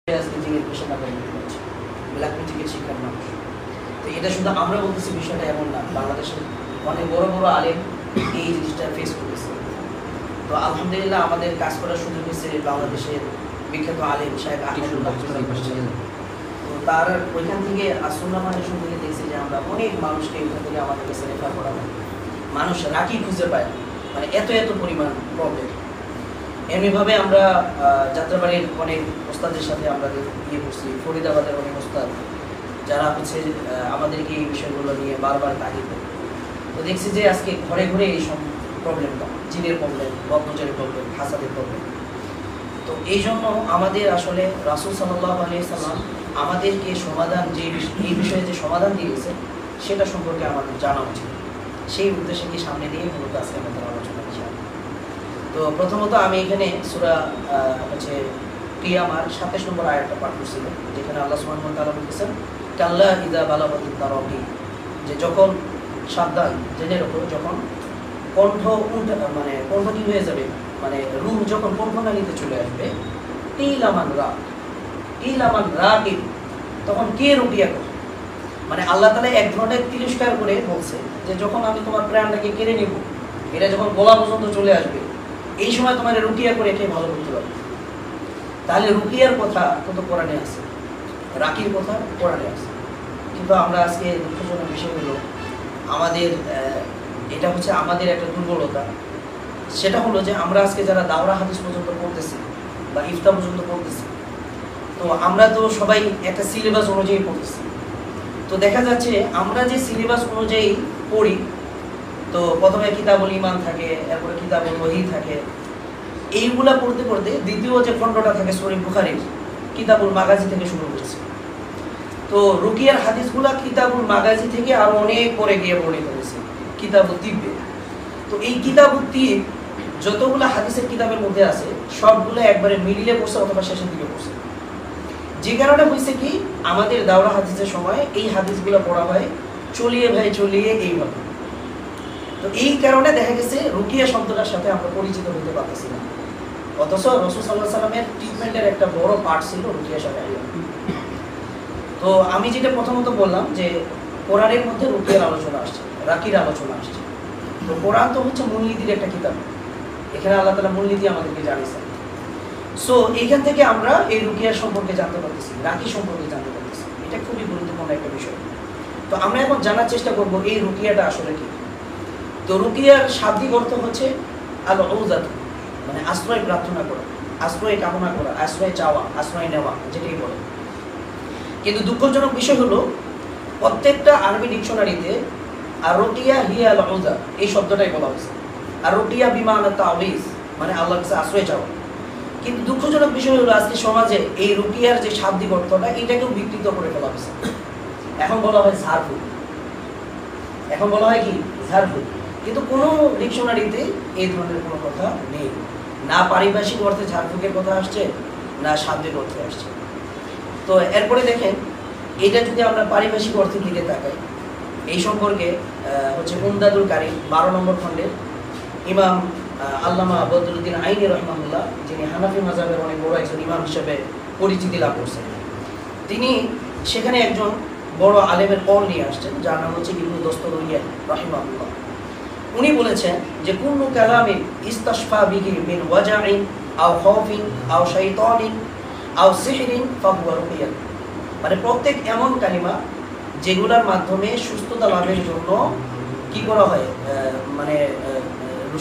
Black ম্যাজিকের শিকার মানুষ। তো এটা শুধু আমরা বলতেছি, বিষয়টা এমন না, বাংলাদেশের অনেক বড় বড় আলেম এই জিনিসটা ফেস করতেছে। তো আলহামদুলিল্লাহ আমাদের কাজ করার সুযোগ হয়েছে বাংলাদেশের বিখ্যাত আলেম সাহেব আহমদুল্লাহ। তো তার ওইখান থেকে আসুন্না ফাউন্ডেশন থেকে দেখছি যে আমরা অনেক মানুষকে ওইখান থেকে আমাদের কাছে রেফার করা হয়। মানুষ রাখি খুঁজে পায়, মানে এত এত পরিমাণ প্রবলেম। এমনিভাবে আমরা যাত্রাবাড়ির অনেক ওস্তাদের সাথে আমরা ইয়ে করছি, ফরিদাবাদের অনেক ওস্তাদ যারা হচ্ছে আমাদেরকে এই বিষয়গুলো নিয়ে বারবার তাগিদ দেয়। তো দেখছি যে আজকে ঘরে ঘরে এই সব প্রবলেমটা, জিনের প্রবলেম, বদনজরের প্রবলেম, হাসাদের প্রবলেম। তো এই জন্য আমাদের আসলে রাসূল সাল্লাল্লাহু আলাইহি সাল্লাম আমাদেরকে সমাধান, যে এই বিষয়ে যে সমাধান দিয়েছে সেটা সম্পর্কে আমাদের জানা উচিত। সেই উদ্দেশ্যকে সামনে নিয়ে মূলত আজকে আমাদের আলোচনা করছি। তো প্রথমত আমি এখানে সূরা হচ্ছে কিয়ামার 27 নম্বর আয়াতটা পাঠ করছিলাম, যেখানে আল্লাহ সুবহানাহু ওয়া তাআলা বলেছেন কাল্লা ইযা বালাগাতিত তারাকি, যে যখন, সাবধান জেনে রাখো, যখন কণ্ঠ মানে কণ্ঠ কি হয়ে যাবে, মানে রূহ যখন কণ্ঠনালীতে চলে আসবে, ইলামান রাকিব, তখন কে রুকিয়া করে? মানে আল্লাহ তাআলা এক ধরনের তিরস্কার করে বলছে যে যখন আমি তোমার প্রাণটাকে কেড়ে নেব, এটা যখন গলা পর্যন্ত চলে আসবে, এই সময় তোমার রুকিয়া করে কে ভালো করতে পারবে? তাহলে রুকিয়ার কথা কিন্তু কোরআনে আছে, রাকির কথা কোরআনে আছে। কিন্তু আমরা আজকে দুঃখজনক বিষয় হলো আমাদের এটা হচ্ছে আমাদের একটা দুর্বলতা। সেটা হলো যে আমরা আজকে যারা দাওরা হাদিস পর্যন্ত পড়তেছি বা ইফতা পর্যন্ত পড়তেছি, তো আমরা তো সবাই একটা সিলেবাস অনুযায়ী পড়তেছি। তো দেখা যাচ্ছে আমরা যে সিলেবাস অনুযায়ী পড়ি, তো প্রথমে কিতাবুল ঈমান থাকে, এরপরে কিতাবুল ওহী থাকে, এইগুলা পড়তে পড়তে দ্বিতীয় যে খণ্ডটা থাকে সহিহ বুখারীর কিতাবুল মাগাজি থেকে শুরু করছে। তো রুকিয়ার হাদিসগুলা কিতাবুল মাগাজি থেকে আরো অনেক পরে গিয়ে বর্ণিত হয়েছে কিতাবুত তিব্বে। তো এই কিতাবুত তিব যতগুলা হাদিসের কিতাবের মধ্যে আছে সবগুলো একবারে মিডিলে পড়ছে অথবা শেষের দিকে পড়ছে। যে কারণে হয়েছে কি, আমাদের দাওরা হাদিসের সময় এই হাদিসগুলো পড়া হয় চলিয়ে এইভাবে। তো এই কারণে দেখা গেছে রুকিয়া শব্দটার সাথে আমরা পরিচিত হতে পারতেছি না, অথচ রাসূল সাল্লাল্লাহু আলাইহি সাল্লামের ট্রিটমেন্টের একটা বড় পার্ট ছিল রুকিয়া শারঈয়া। তো আমি যেটা প্রথমত বললাম যে কোরআনের মধ্যে রুকিয়ার আলোচনা আসছে, রাকির আলোচনা আসছে। তো কোরআন তো হচ্ছে মূলনীতির একটা কিতাব, এখানে আল্লাহ তাআলা মূলনীতি আমাদেরকে জানিয়েছেন। সো এইখান থেকে আমরা এই রুকিয়ার সম্পর্কে জানতে পারতেছি, রাকি সম্পর্কে জানতে পারতেছি। এটা খুবই গুরুত্বপূর্ণ একটা বিষয়। তো আমরা এখন জানার চেষ্টা করব এই রুকিয়াটা আসলে কি। তো রুকিয়ার শাব্দিক অর্থ হচ্ছে আল উযাত, মানে আশ্রয় প্রার্থনা করা, আশ্রয় কামনা করা, আশ্রয় চাওয়া, আশ্রয় নেওয়া, যেটাই বলে। কিন্তু দুঃখজনক বিষয় হলো প্রত্যেকটা আরবি ডিকশনারিতে আর রুকিয়া হিয়া আল উযা এই শব্দটাই বলা হয়েছে, আর রুকিয়া বিমানা তাওয়িজ, মানে আল্লাহর কাছে আশ্রয় চাওয়া। কিন্তু দুঃখজনক বিষয় হলো আজকে সমাজে এই রুকিয়ার যে শাব্দিক অর্থটা এটাকেও বিকৃত করে ফেলা হয়েছে। এখন বলা হয় ঝাড়ফুঁক, এখন বলা হয় কি ঝাড়ফুঁক, কিন্তু কোনো ডিকশনারিতে এই ধরনের কোনো কথা নেই। না পারিভাষিক অর্থে ঝাড়ফুঁকের কথা আসছে, না শাব্দিক অর্থে আসছে। তো এরপরে দেখেন, এটা যদি আমরা পারিভাষিক অর্থের দিকে তাকাই, এই সম্পর্কে হচ্ছে উমদাতুল কারী 12 নম্বর খণ্ডের ইমাম আল্লামা বদরুদ্দিন আইনি রহমাতুল্লাহ, যিনি হানাফি মাযহাবের অনেক বড় একজন ইমাম হিসেবে পরিচিতি লাভ করছেন, তিনি সেখানে একজন বড় আলেমের কল নিয়ে আসছেন, যার নাম হচ্ছে ইবনু দস্তরুইয়া রাহিমাহুল্লাহ। উনি বলেছেন যে কুল্লু কালামিন ইস্তাশফা বিহি মিন ওয়াজাইন আও খাউফিন আও শাইতানিন আও সিহরিন ফাহুয়া রুকিয়া, মানে প্রত্যেক এমন কালিমা যেগুলোর মাধ্যমে সুস্থতা লাভের জন্য কি করা হয়, মানে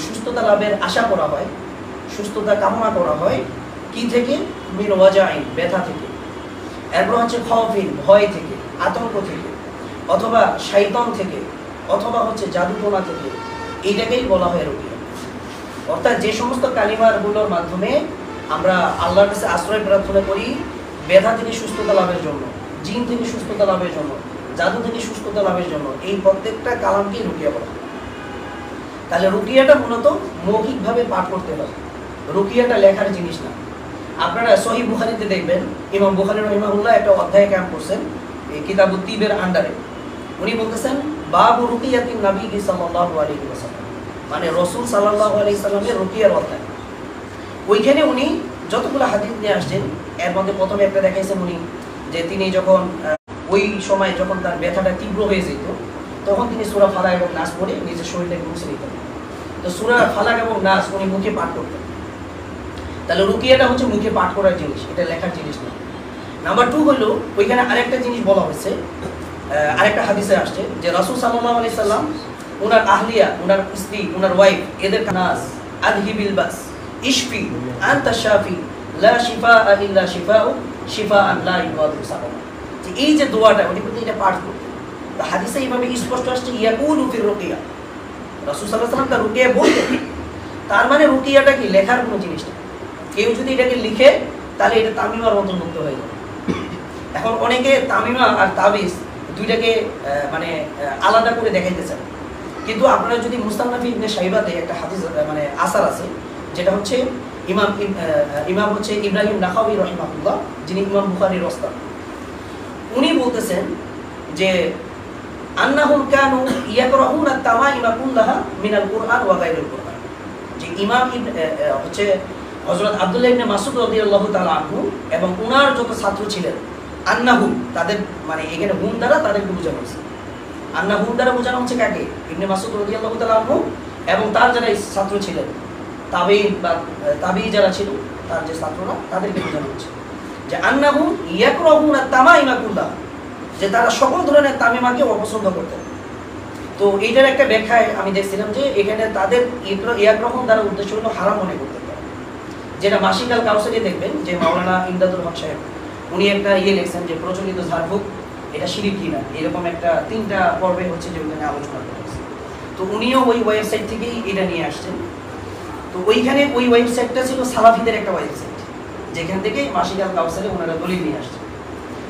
সুস্থতা লাভের আশা করা হয়, সুস্থতা কামনা করা হয়, কি থেকে, মিন ওয়াজাইন ব্যথা থেকে, এরপর হচ্ছে খাউফিন ভয় থেকে, আতঙ্ক থেকে, অথবা শয়তান থেকে, অথবা হচ্ছে জাদুটোনা থেকে, এইটাকেই বলা হয় রুকিয়া। অর্থাৎ যে সমস্ত কালিমাগুলোর মাধ্যমে আমরা আল্লাহর কাছে আশ্রয় প্রার্থনা করি ব্যথা থেকে সুস্থতা লাভের জন্য, জিন থেকে সুস্থতা লাভের জন্য, জাদু থেকে সুস্থতা লাভের জন্য, এই প্রত্যেকটা কালামকেই রুকিয়া বলা হয়। তাহলে রুকিয়াটা মূলত মৌখিকভাবে পাঠ করতে হয়, রুকিয়াটা লেখার জিনিস না। আপনারা সহিহ বুখারীতে দেখবেন ইমাম বুখারী রাহিমাহুল্লাহ একটা অধ্যায় কায়েম করছেন এই কিতাবুত তিবের আন্ডারে। উনি বলতেছেন বাবু রুকিয়াতিন নবী সাল্লাল্লাহু আলাইহি ওয়াসাল্লাম, মানে রাসূল সাল্লাল্লাহু আলাইহি সাল্লামের রুকিয়ার অধ্যায়। ওইখানে উনি যতগুলো হাদিস নিয়ে আসছেন এর মধ্যে প্রথমে একটা দেখাইছেন উনি যে তিনি যখন ওই সময় যখন তার ব্যথাটা তীব্র হয়ে যেত তখন তিনি সূরা ফালাক এবং নাস পড়ে নিজের শরীরটাকে মুছে নিতেন। তো সূরা ফালাক এবং নাস উনি মুখে পাঠ করতেন। তাহলে রুকিয়াটা হচ্ছে মুখে পাঠ করার জিনিস, এটা লেখার জিনিস না। নাম্বার 2 হলো ওইখানে আরেকটা জিনিস বলা হয়েছে, আরেকটা হাদিসে আসছে যে রাসূল সাল্লাল্লাহু আলাইহি সাল্লাম ওনার আহলিয়া, ওনার স্ত্রী, ওনার ওয়াইফ, এদের নাস আযহিবিল বাস ইশফি আনতা শাফি লা শিফাআ ইল্লা শিফাউ শিফাআন লা ইউগাদিরু সাকামা, যে এই যে দোয়াটা উনি কিন্তু এটা পাঠ করতেন। তো হাদিসে এইভাবে স্পষ্ট আসছে ইয়াকুলু ফির রুকিয়া, রাসূল সাল্লাল্লাহু আলাইহি সাল্লাম তার রুকিয়া বলতেন। তার মানে রুকিয়াটা কি লেখার কোনো জিনিস না, কেউ যদি এটাকে লিখে তাহলে এটা তামিমার অন্তর্ভুক্ত হয়ে যাবে। এখন অনেকে তামিমা আর তাবিজ দুইটাকে মানে আলাদা করে দেখাইতে চান, কিন্তু আপনারা যদি মুস্তানফ ইবনে শাইবাতে একটা হাদিস মানে আসার আছে, যেটা হচ্ছে ইমাম হচ্ছে ইব্রাহিম নাখাউই রাহিমাহুল্লাহ, যিনি ইমাম বুখারীর ওস্তাদ, উনি বলতেছেন যে আন্নাহুম কানু ইয়াকরাহুনা তামাইমা কুল্লাহা মিনাল কুরআন ওয়া গায়রুল কুরআন, যে ইমাম হচ্ছে হযরত আব্দুল্লাহ ইবনে মাসউদ রাদিয়াল্লাহু তাআলা আনহু এবং উনার যত ছাত্র ছিলেন, আন্নাহুম তাদের মানে এখানে হুম দ্বারা তাদেরকে বোঝানো হয়েছে। আন্নাহুম দ্বারা বোঝানো হচ্ছে কাকে? ইবনে মাসউদ রাদিয়াল্লাহু তাআলা আনহু এবং তার যারা ছাত্র ছিলেন, তাবেঈন বা তাবেঈ যারা ছিল তার যে ছাত্ররা, তাদেরকে বোঝানো হচ্ছে যে আন্নাহুম ইয়াকরাহুনা তামাইমা কুল্লাহা, যে তারা সকল ধরনের তামিমাকে অপছন্দ করতেন। তো এইটার একটা ব্যাখ্যায় আমি দেখছিলাম যে এখানে তাদের ইয়াকরাহুন দ্বারা উদ্দেশ্য হলো হারাম মনে করতেন, যেটা মাসিকাল কাউসারে দেখবেন যে মাওলানা ইমদাদুল হক সাহেব উনি একটা লিখছেন যে প্রচলিত ঝাড়ফুঁক এটা শিরিক কিনা, এরকম একটা 3টা পর্বে হচ্ছে যে ওখানে আলোচনা করেছে। তো উনিও ওই ওয়েবসাইট থেকেই এটা নিয়ে আসছেন। তো ওইখানে ওই ওয়েবসাইটটা ছিল সালাফিদের একটা ওয়েবসাইট, যেখান থেকে মাসিকাল কাউসারে ওনারা দলিল নিয়ে আসছেন।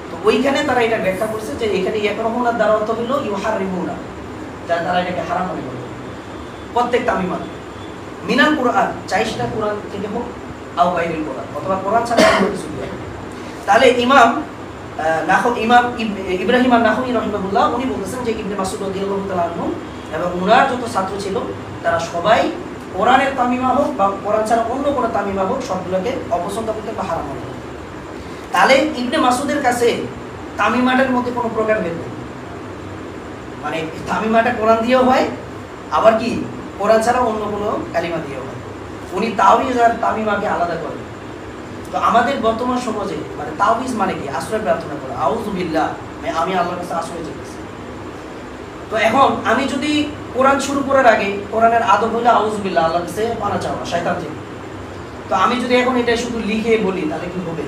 তো ওইখানে তারা এটা ব্যাখ্যা করছে যে এখানে ইয়াকরাহুনার দ্বারা অর্থ হলো ইউহারিমুনা, যা তারা এটাকে হারাম মনে করে প্রত্যেক তামিমা মিনাল কুরআন, চাই সেটা কোরআন থেকে হোক আও গায়রুল কুরআন, অথবা কোরআন ছাড়া অন্য কিছু দিয়ে। তাহলে ইমাম ইব্রাহিম আন-নাখাউই রাহিমাহুল্লাহ উনি বলতেছেন যে ইবনে মাসউদ রাদিয়াল্লাহু তাআলা আনহু এবং উনার যত ছাত্র ছিল তারা সবাই কোরআনের তামিমা হোক বা কোরআন ছাড়া অন্য কোনো তামিমা হোক সবগুলোকে অপছন্দ করতে বা হারাম মনে করতেন। তাহলে ইবনে মাসউদের কাছে তামিমাটার মধ্যে কোনো প্রকার ভেদ নেই, মানে তামিমাটা কোরআন দিয়েও হয়, আবার কি কোরআন ছাড়া অন্য কোনো কালিমা দিয়েও হয়। উনি তাওয়িজ আর তামিমাকে আলাদা করেন। তো আমাদের বর্তমান সমাজে মানে তাওয়িজ মানে কি? আশ্রয় প্রার্থনা করা, আউযু বিল্লাহ, আমি আল্লাহর কাছে আশ্রয় চাইতেছি। তো এখন আমি যদি কোরআন শুরু করার আগে কোরআনের আদব হলো আউযু বিল্লাহ, আল্লাহর কাছে পানা চাওয়া শয়তান থেকে, তো আমি যদি এখন এটা শুধু লিখে বলি তাহলে কি হবে?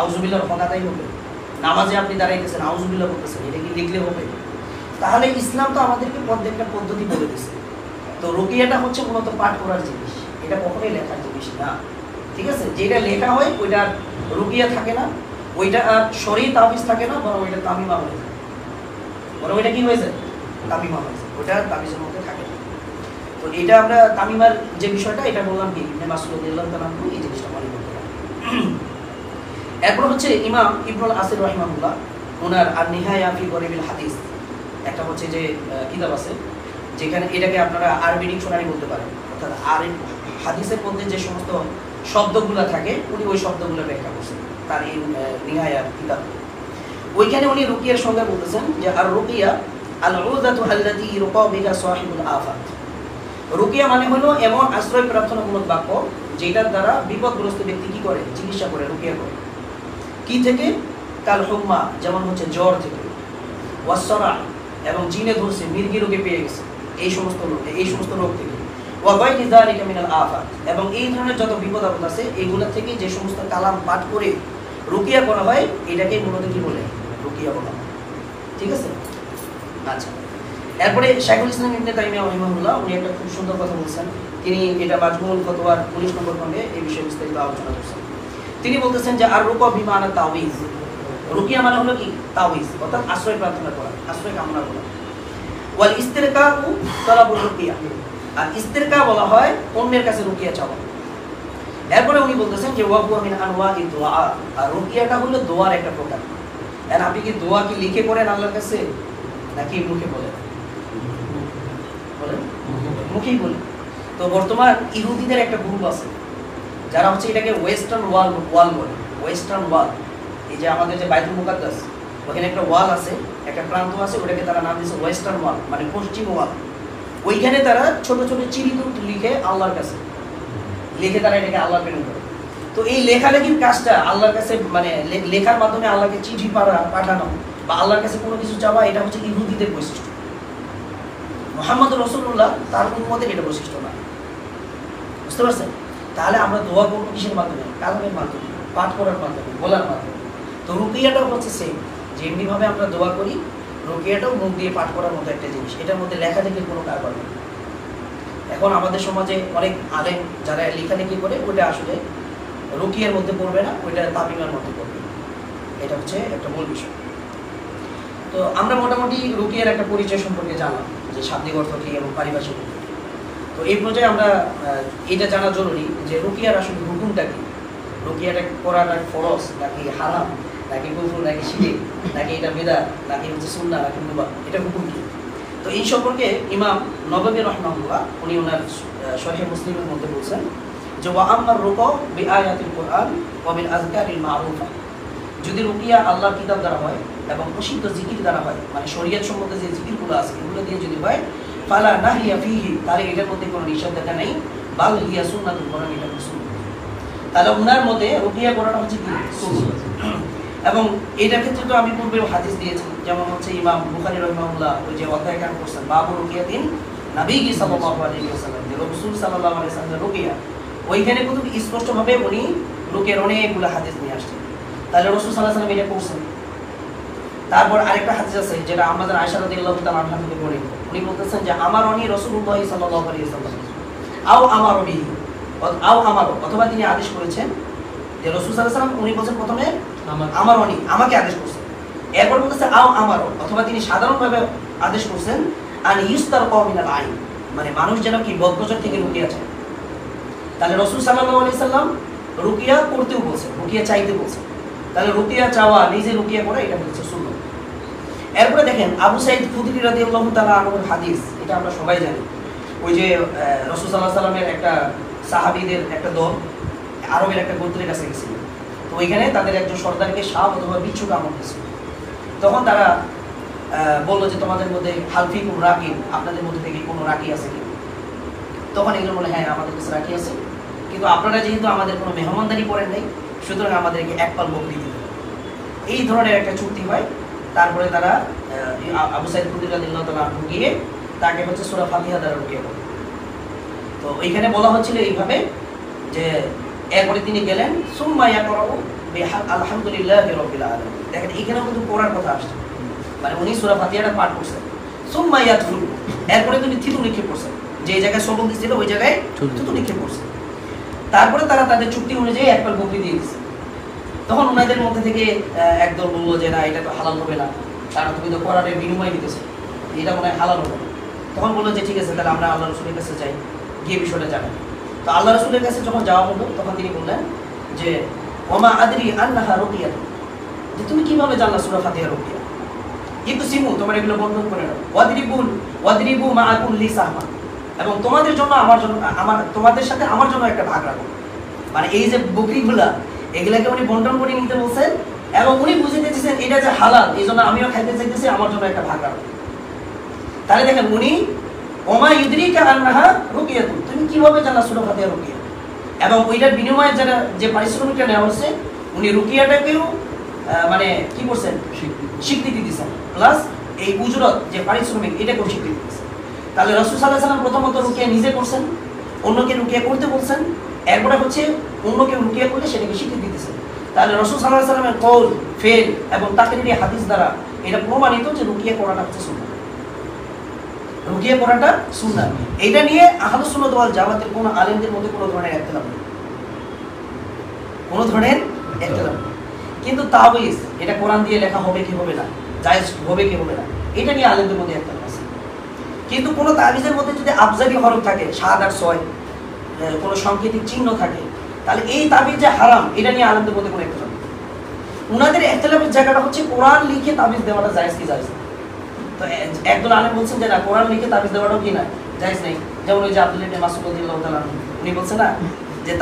আউযু বিল্লাহর হকাতাই হবে। নামাজে আপনি দাঁড়াইতেছেন আউযু বিল্লাহ বলতেছেন, এটা কি লিখলে হবে? তাহলে ইসলাম তো আমাদেরকে প্রত্যেকটা পদ্ধতি বলে দিয়েছে। তো রুকিয়াটা হচ্ছে মূলত পাঠ করার জিনিস, এটা কখনোই লেখার জিনিস না, ঠিক আছে? যেটা লেখা হয় ওইটা রুকিয়া থাকে না, ওইটা আর শরঈ তাবিজ থাকে না, বরং ওইটা তামিমা হয়ে যায়, বরং ওইটা কি হয়ে যায়? তামিমা হয়ে যায়, ওইটা তাবিজের মধ্যে থাকে না। তো এটা আমরা তামিমার যে বিষয়টা এটা বললাম কি ইবনে মাসউদ রাদিয়াল্লাহু তাআলা আনহু এই জিনিসটা মনে করতে পারেন। এরপর হচ্ছে ইমাম ইবনুল আসির রাহিমাহুল্লাহ ওনার আন-নিহায়া ফি গরিবিল হাদিস একটা হচ্ছে যে কিতাব আছে, যেখানে এটাকে আপনারা আরবি ডিকশনারি বলতে পারেন, অর্থাৎ আরবি হাদিসের মধ্যে যে সমস্ত শব্দগুলো থাকে উনি ওই শব্দগুলো ব্যাখ্যা করছেন তার এই নিহায়া কিতাব। ওইখানে উনি রুকিয়ার সঙ্গে বলতেছেন যে আর রুকিয়া আল উযাতু আল্লাতী ইরকা বিহা সাহিবুল আফাত, রুকিয়া মানে হলো এমন আশ্রয় প্রার্থনামূলক বাক্য যেটার দ্বারা বিপদগ্রস্ত ব্যক্তি কি করে? চিকিৎসা করে, রুকিয়া করে। কি থেকে? কাল হুম্মা, যেমন হচ্ছে জ্বর থেকে, ওয়াসরা এবং জিনে ধরছে, মির্গি রোগে পেয়ে গেছে, এই সমস্ত রোগ থেকে, ওয়া গায়রি যালিকা মিনাল আফাত, এবং এই ধরনের যত বিপদ আপদ আছে এইগুলা থেকে যে সমস্ত কালাম পাঠ করে রুকিয়া করা হয় এটাকে মূলত কি বলে? রুকিয়া বলা হয়, ঠিক আছে? আচ্ছা, এরপরে শাইখুল ইসলাম ইবনে তাইমিয়া রাহিমাহুল্লাহ উনি একটা খুব সুন্দর কথা বলছেন, তিনি এটা মাজমুউল ফতোয়ার 19 নম্বর খণ্ডে এই বিষয়ে বিস্তারিত আলোচনা করছেন। তিনি বলতেছেন যে আর রুকা বিমানা তাওয়িজ, রুকিয়া মানে হলো কি? তাওয়িজ, অর্থাৎ আশ্রয় প্রার্থনা করা, আশ্রয় কামনা করা। ওয়াল ইস্তিরকাউ তালাবুর রুকিয়া, আর ইস্তিরকা বলা হয় অন্যের কাছে রুকিয়া চাওয়া। এরপরে উনি বলতেছেন যে ওয়া হুয়া মিন আনওয়াই দুআ, আর রুকিয়াটা হলো দোয়ার একটা প্রকার। আর আপনি কি দোয়া কি লিখে করেন আল্লাহর কাছে নাকি মুখে বলেন? বলেন মুখেই বলেন। তো বর্তমান ইহুদিদের একটা গ্রুপ আছে যারা হচ্ছে এটাকে ওয়েস্টার্ন ওয়াল বলে, ওয়েস্টার্ন ওয়াল, এই যে আমাদের যে বাইতুল মুকাদ্দাস ওখানে একটা ওয়াল আছে, একটা প্রান্ত আছে, ওটাকে তারা নাম দিয়েছে ওয়েস্টার্ন ওয়াল, মানে পশ্চিম ওয়াল। ওইখানে তারা ছোট ছোট চিঠিদূত লিখে আল্লাহর কাছে লিখে তারা এটাকে আল্লাহ প্রেরণ করে। তো এই লেখালেখির কাজটা আল্লাহর কাছে মানে লেখার মাধ্যমে আল্লাহকে চিঠি পাঠানো বা আল্লাহর কাছে কোনো কিছু চাওয়া, এটা হচ্ছে ইহুদিদের বৈশিষ্ট্য। মুহাম্মদ রাসূলুল্লাহ তার উম্মতের এটা বৈশিষ্ট্য না, বুঝতে পারছেন? তাহলে আমরা দোয়া করবো কিসের মাধ্যমে? কালামের মাধ্যমে, পাঠ করার মাধ্যমে, বলার মাধ্যমে। তো রুকিয়াটাও হচ্ছে সেম, যে এমনিভাবে আমরা দোয়া করি, রুকিয়াটাও মুখ দিয়ে পাঠ করার মতো একটা জিনিস। এটার মধ্যে লেখালেখির কোনো ব্যাপার নেই। এখন আমাদের সমাজে অনেক আলেম যারা লেখালেখি করে, ওইটা আসলে রুকিয়ার মধ্যে পড়বে না, ওইটা তামিমের মধ্যে পড়বে। এটা হচ্ছে একটা মূল বিষয়। তো আমরা মোটামুটি রুকিয়ার একটা পরিচয় সম্পর্কে জানলাম, যে শাব্দিক অর্থ কী এবং পারিভাষিক অর্থ কী। তো এই পর্যায়ে আমরা এটা জানা জরুরি যে রুকিয়ার আসলে হুকুমটা কী, রুকিয়াটা করাটা ফরজ নাকি হারাম নাকি কুফর নাকি শিরক নাকি এটা বিদআত নাকি হচ্ছে সুন্নাহ নাকি মুবাহ, এটা হুকুম কী। তো এই সম্পর্কে ইমাম নববী রাহিমাহুল্লাহ উনি ওনার শরীহ মুসলিমের মধ্যে বলছেন যে ওয়া আম্মার রুকু বিআয়াতিল কুরআন ওয়া বিল আযকারিল মারুফা, যদি রুকিয়া আল্লাহর কিতাব দ্বারা হয় এবং প্রসিদ্ধ জিকির দ্বারা হয়, মানে শরীয়ত সম্বন্ধে যে জিকিরগুলো আছে এগুলো দিয়ে যদি হয়, ফালা নাহিয়া ফিহি, তাহলে এটার মধ্যে কোনো নিষেধাজ্ঞা নেই, বাল হিয়া সুন্নাতুল কোরআন, এটা সুন্নাহ। তাহলে ওনার মতে রুকিয়া করাটা হচ্ছে কি সুন্নাহ। এবং এটার ক্ষেত্রে তো আমি পূর্বে হাদিস দিয়েছি, যেমন হচ্ছে ইমাম বুখারী রাহিমাহুল্লাহ ওই যে অধ্যায় কান করছেন বাবু রুকিয়াতিন নবী সাল্লাল্লাহু আলাইহি ওয়াসাল্লাম, যে রাসূল সাল্লাল্লাহু আলাইহি ওয়াসাল্লামের রুকিয়া, ওইখানে কিন্তু স্পষ্টভাবে উনি রুকিয়ার অনেকগুলো হাদিস নিয়ে আসছেন। তাহলে রাসূল সাল্লাল্লাহু আলাইহি ওয়াসাল্লাম এটা করছেন। তারপর আরেকটা হাদিস আছে যেটা আমাদের আয়েশা রাদিয়াল্লাহু তাআলা আনহা থেকে বর্ণিত, উনি বলতেছেন যে আমার অনি রাসূলুল্লাহ সাল্লাল্লাহু আলাইহি ওয়াসাল্লাম আও আমার বিহি, আও আমার, অথবা তিনি আদেশ করেছেন, যে রাসূল সাল্লাল্লাহু আলাইহি ওয়াসাল্লাম উনি বলেন প্রথমে আমার অনি, আমাকে আদেশ করছেন, এরপর বলতেছে আও আমার, অথবা তিনি সাধারণভাবে আদেশ করছেন আন ইস্তারকা মিনাল আইন, মানে মানুষ যেন কি বদনজর থেকে রুকিয়া চায়। তাহলে রাসূল সাল্লাল্লাহু আলাইহি ওয়াসাল্লাম রুকিয়া করতেও বলছেন, রুকিয়া চাইতে বলছেন। তাহলে রুকিয়া চাওয়া, নিজে রুকিয়া করা, এটা হচ্ছে সুন্নাহ। এরপরে দেখেন আবু সাঈদ খুদরি রাদিয়াল্লাহু তাআলা আনহুর হাদিস, এটা আমরা সবাই জানি। ওই যে রাসূল সাল্লাল্লাহু আলাইহি ওয়াসাল্লামের একটা সাহাবীদের একটা দল আরবের একটা গোত্রের কাছে গেছিল। তো ওইখানে তাদের একজন সর্দারকে সাপ অথবা বিচ্ছু কামড় দিয়েছিল। তখন তারা বললো যে তোমাদের মধ্যে হালফিকুম রাকিব, আপনাদের মধ্যে থেকে কোনো রাকি আছে কি? তখন এগুলো বলে হ্যাঁ আমাদের কাছে রাকি আছে, কিন্তু আপনারা যেহেতু আমাদের কোনো মেহমানদারি করেন নাই, সুতরাং আমাদেরকে এক পাল বকরি দিতে হবে। এই ধরনের একটা চুক্তি হয়। তারপরে তারা আবু সাঈদ খুদরি রাদিয়াল্লাহু তাআলা আনহু গিয়ে তাকে হচ্ছে সূরা ফাতিহা দ্বারা রুকিয়া করে। তো এইখানে বলা হচ্ছিল এইভাবে যে এরপরে তিনি গেলেন সুম্মা ইয়াকরাউ আলহামদুলিল্লাহি রাব্বিল আলামিন। দেখেন এখানেও কিন্তু পড়ার কথা আসছে, মানে উনি সূরা ফাতিহাটা পাঠ করছেন। সুম্মা ইয়াদখুলু, এরপরে তিনি থিতু নিক্ষেপ করছেন, যে জায়গায় সবল দিছিল ওই জায়গায় থিতু নিক্ষেপ করছেন। তারপরে তারা তাদের চুক্তি অনুযায়ী এক পাল বকরি দিয়ে দিচ্ছে। তখন ওনাদের মধ্যে থেকে একদল বললো যে না, এটা তো হালাল হবে না, কারণ তুমি তো কোরআনের বিনিময় দিতেছো, এটা মনে হয় হালাল হবে না। তখন বললো যে ঠিক আছে, তাহলে আমরা আল্লাহ রাসূলের কাছে যাই, গিয়ে বিষয়টা জানাই। তো আল্লাহ রাসূলের কাছে যখন যাওয়া হলো, তখন তিনি বললেন যে ওমা আদরি আন্নাহা রুকিয়া, যে তুমি কিভাবে জানলা সূরা ফাতিহা রুকিয়া? কিন্তু সিমু, তোমার এগুলো বন্ধন করে নাও, ওয়াদরিবু মা কুল্লি সাহমা, এবং তোমাদের জন্য তোমাদের সাথে আমার জন্য একটা ভাগ রাখো। মানে এই যে বকরিগুলা, এগুলাকে উনি বন্টন করে নিতে বলছেন, এবং উনি বুঝে দিতেছেন এটা যে হালাল, এই জন্য আমিও খাইতে চাইতেছি, আমার জন্য একটা ভাগ রাখো। তাহলে দেখেন উনি ওমা ইউদরিকা আন্নাহা রুকিয়াতু, তুমি কিভাবে জানলা সূরা ফাতিহা রুকিয়া? এবং ওইটার বিনিময়ে যারা যে পারিশ্রমিকটা নেওয়া হচ্ছে, উনি রুকিয়াটাকেও মানে কি করছেন, স্বীকৃতি দিচ্ছেন, প্লাস এই উজরত যে পারিশ্রমিক এটাকেও স্বীকৃতি দিচ্ছেন। তাহলে রাসূল সাল্লাল্লাহু আলাইহি ওয়াসাল্লাম প্রথমত রুকিয়া নিজে করছেন, অন্যকে রুকিয়া করতে বলছেন, এরপরে হচ্ছে অন্যকে রুকিয়া করলে সেটাকে স্বীকৃতি দিতেছেন। তাহলে রাসূল সাল্লাল্লাহু আলাইহি ওয়াসাল্লামের কওল, ফেল এবং তাকরীরি হাদিস দ্বারা এটা প্রমাণিত যে রুকিয়া করাটা হচ্ছে সুন্নাহ, রুকিয়া করাটা সুন্নাহ। এটা নিয়ে আহলুস সুন্নাত ওয়াল জামাতের কোনো আলেমদের মধ্যে কোনো ধরনের ইখতিলাফ নেই, কোনো ধরনের ইখতিলাফ নেই। কিন্তু তাবিজ, এটা কোরআন দিয়ে লেখা হবে কি হবে না, জায়েজ হবে কি হবে না, এটা নিয়ে আলেমদের মধ্যে ইখতিলাফ আছে। কিন্তু কোনো তাবিজের মধ্যে যদি আবজারি হরফ থাকে, ৭ আর ৬, কোনো সাংকেতিক চিহ্ন থাকে, তাহলে এই তাবিজ যে হারাম, এটা নিয়ে আলেমদের মধ্যে কোনো ইখতিলাফ নেই। উনাদের ইখতিলাফের জায়গাটা হচ্ছে কোরআন লিখে তাবিজ দেওয়াটা জায়েজ কি জায়েজ না। তো একদল আলেম বলছেন যে না, কোরআন লিখে তাবিজ দেওয়াটাও কি না, জায়েজ নেই। যেমন ওই যে আব্দুল্লাহ ইবনে মাসউদ রাদিয়াল্লাহু তাআলা উনি বলছেন না যে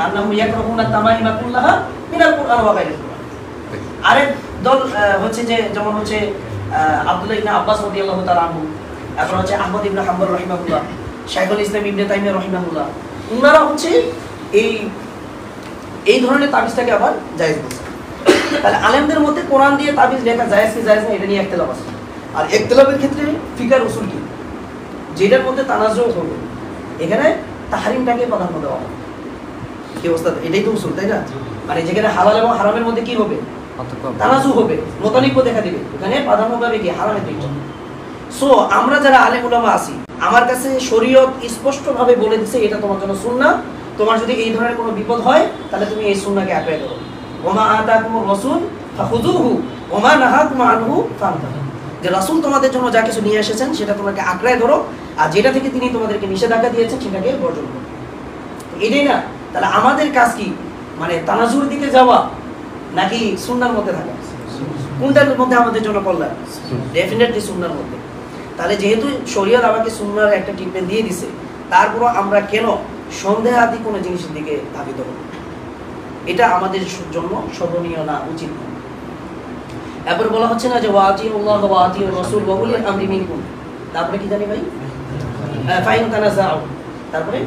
আন্নাহুম ইয়াকরাহুনা তামাইমা কুল্লাহা মিনাল কুরআন ওয়া গায়রিল কুরআন। আরেক দল হচ্ছে যে যেমন হচ্ছে আব্দুল্লাহ ইবনে আব্বাস রাদিয়াল্লাহু তাআলা আনহু, তারপর হচ্ছে আহমদ ইবনে হাম্বল রাহিমাহুল্লাহ, শাইখুল ইসলাম ইবনে তাইমিয়া রাহিমাহুল্লাহ, উনারা হচ্ছে এই ধরনের তাবিজটাকে আবার জায়েজ বলছে। তাহলে আলেমদের মধ্যে কোরআন দিয়ে তাবিজ লেখা জায়েজ কি জায়েজ না এটা নিয়ে একতলাফ আছে। আর একতলাফের ক্ষেত্রে ফিকার উসুল কি, যেটার মধ্যে তানাজু হবে এখানে তাহরিমটাকে প্রাধান্য দেওয়া হবে। কি অবস্থা, এটাই তো উসুল, তাই না? মানে যেখানে হালাল এবং হারামের মধ্যে কি হবে, তানাজু হবে, মতানৈক্য দেখা দিবে, এখানে প্রাধান্য পাবে কি হারামের দিকটা। সো আমরা যারা আলেম উলামা আছি, আমার কাছে শরীয়ত স্পষ্টভাবে বলে দিচ্ছে এটা তোমার জন্য সুন্নাহ। তোমার যদি এই ধরনের কোনো বিপদ হয় তাহলে তুমি এই সুন্নাহকে আঁকড়ে ধরো। ওমা আতাকুমুর রাসূল ফাখুযুহু ওমা নাহাকুম আনহু ফান্তাহু। যে রাসূল তোমাদের জন্য যা কিছু নিয়ে এসেছেন সেটা তোমাকে আঁকড়ে ধরো, আর যেটা থেকে তিনি তোমাদেরকে নিষেধাজ্ঞা দিয়েছেন সেটাকে বর্জন করো। এটাই না? তাহলে আমাদের কাজ কি, মানে তানাজুর দিকে যাওয়া নাকি সুন্নাহর মধ্যে থাকা? কোনটার মধ্যে আমাদের জন্য কল্যাণ? ডেফিনেটলি সুন্নাহর মধ্যে। তাহলে যেহেতু শরীয়ত আমাকে সুন্নাহর একটা ট্রিটমেন্ট দিয়ে দিছে, তারপরও আমরা কেন সন্দেহাদি কোনো জিনিসের দিকে ধাবিত হব? এটা আমাদের জন্য শোভনীয় না, উচিত না। এরপর বলা হচ্ছে না যে ওয়াতিউল্লাহ ওয়া আতিউর রাসূল ওয়া উলিল আমরি মিনকুম, তারপরে কি জানি ভাই, ফাইন তানাজাউ, তারপরে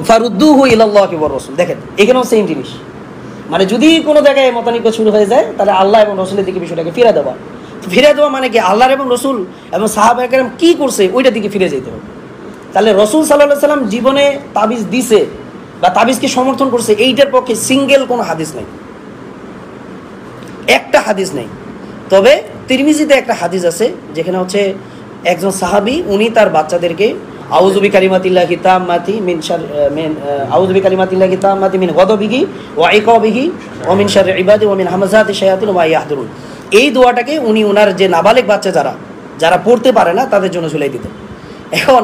ফারুদ্দুহু ইলাল্লাহি ওয়া রাসূল। দেখেন এখানেও সেম জিনিস, মানে যদি কোনো জায়গায় মতানৈক্য শুরু হয়ে যায় তাহলে আল্লাহ এবং রাসূলের দিকে বিষয়টাকে ফিরে দেওয়া। ফিরে দেওয়া মানে কি, আল্লাহ এবং রাসূল এবং সাহাবা কেরাম কি করছে ওইটার দিকে ফিরে যেতে হবে। তাহলে রাসূল সাল্লাল্লাহু আলাইহি সাল্লাম জীবনে তাবিজ দিছে বা তাবিজকে সমর্থন করছে, এইটার পক্ষে সিঙ্গেল কোনো হাদিস নেই, একটা হাদিস নেই। তবে তিরমিজিতে একটা হাদিস আছে যেখানে হচ্ছে একজন সাহাবী উনি তার বাচ্চাদেরকে আউযু বিকালিমাতিল্লাহি তাম্মাতি মিন শার মিন আউযু বিকালিমাতিল্লাহি তাম্মাতি মিন গাদাবিহি ওয়া ইকাবিহি ওয়া মিন শাররি ইবাদি ওয়া মিন হামাযাতি শায়াতিন ওয়া ইয়াহদুরুন, এই দোয়াটাকে উনি ওনার যে নাবালেগ বাচ্চা যারা পড়তে পারে না তাদের জন্য ঝুলাই দিতেন। এখন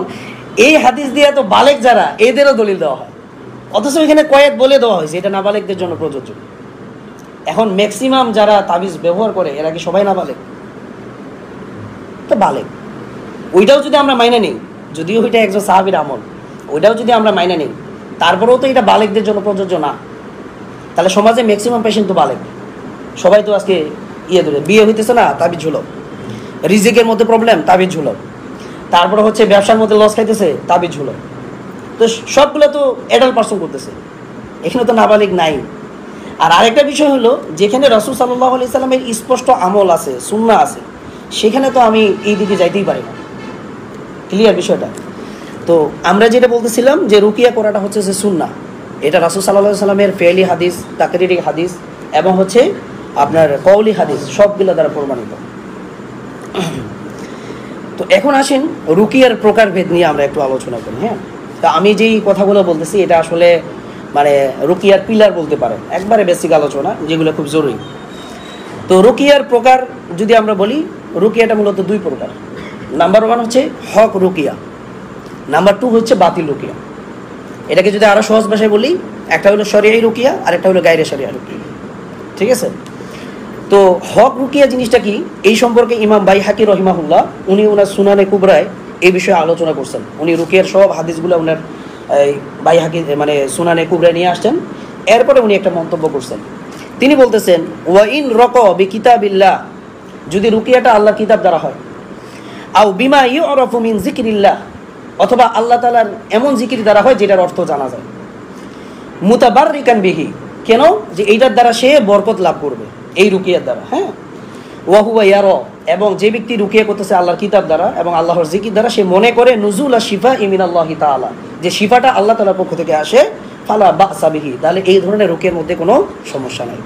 এই হাদিস দিয়ে তো বালেগ যারা, এদেরও দলিল দেওয়া হয়, অথচ এখানে কয়েক বলে দেওয়া হয়েছে এটা নাবালেগদের জন্য প্রযোজ্য। এখন ম্যাক্সিমাম যারা তাবিজ ব্যবহার করে এরা কি সবাই নাবালেগ? তো বালেগ, ওইটাও যদি আমরা মাইনে নিই, যদিও ওইটা একজন সাহাবীর আমল, ওইটাও যদি আমরা মাইনে নিই, তারপরেও তো এটা বালেগদের জন্য প্রযোজ্য না। তাহলে সমাজে ম্যাক্সিমাম পেশেন্ট তো বালেগ, সবাই তো আজকে ধরে বিয়ে হইতেছে না তাবিজ ঝুলো, রিজিকের মধ্যে প্রবলেম তাবিজ ঝুলো, তারপরে হচ্ছে ব্যবসার মধ্যে লস খাইতেছে তাবিজ ঝুলো, তো সবগুলো তো অ্যাডাল্ট পারসন করতেছে, এখানে তো নাবালিগ নাই। আর আরেকটা বিষয় হলো, যেখানে রাসূল সাল্লাল্লাহু আলাইহি সাল্লামের স্পষ্ট আমল আছে, সুন্নাহ আছে, সেখানে তো আমি এই দিকে যাইতেই পারি না। ক্লিয়ার বিষয়টা? তো আমরা যেটা বলতেছিলাম যে রুকিয়া করাটা হচ্ছে যে সুন্নাহ, এটা রাসূল সাল্লাল্লাহু আলাইহি সাল্লামের ফেলি হাদিস, তাকরিরি হাদিস এবং হচ্ছে আপনার কওলি হাদিস সবগুলো দ্বারা প্রমাণিত। তো এখন আসেন রুকিয়ার প্রকারভেদ নিয়ে আমরা একটু আলোচনা করি। হ্যাঁ, তা আমি যেই কথাগুলো বলতেছি এটা আসলে মানে রুকিয়ার পিলার বলতে পারেন, একবারে বেসিক আলোচনা যেগুলো খুব জরুরি। তো রুকিয়ার প্রকার যদি আমরা বলি, রুকিয়াটা মূলত দুই প্রকার। নাম্বার 1 হচ্ছে হক রুকিয়া, নাম্বার 2 হচ্ছে বাতিল রুকিয়া। এটাকে যদি আরও সহজ ভাষায় বলি, একটা হলো শরীয়ী রুকিয়া আর একটা হলো গায়রে শরীয়ী রুকিয়া। ঠিক আছে? তো হক রুকিয়া জিনিসটা কি, এই সম্পর্কে ইমাম বাইহাকি রহিমাহুল্লাহ উনি ওনার সুনানে কুবরায় এই বিষয়ে আলোচনা করছেন। উনি রুকিয়ার সব হাদিসগুলো ওনার বাইহাকি মানে সুনানে কুবরায় নিয়ে আসছেন। এরপরে উনি একটা মন্তব্য করছেন, তিনি বলতেছেন ওয়া ইন রক বি কিতাবিল্লাহ, যদি রুকিয়াটা আল্লাহর কিতাব দ্বারা হয়, আও বিমা ইউরাফু মিন যিকরিল্লাহ, অথবা আল্লাহ তাআলার এমন জিকির দ্বারা হয় যেটার অর্থ জানা যায়, মুতাবাররিকান বিহি, কেন যে এইটার দ্বারা সে বরকত লাভ করবে এই রুকিয়ার দ্বারা। হ্যাঁ, ওয়া হুয়া ইয়ারা, এবং যে ব্যক্তি রুকিয়া করতেছে আল্লাহর কিতাব দ্বারা এবং আল্লাহর জিকির দ্বারা, সে মনে করে নুজুল শিফা মিনাল্লাহি তাআলা, যে শিফাটা আল্লাহ তাআলার পক্ষ থেকে আসে, ফালা বাসা বিহি, তাহলে এই ধরনের রুকিয়ার মধ্যে কোনো সমস্যা নাই।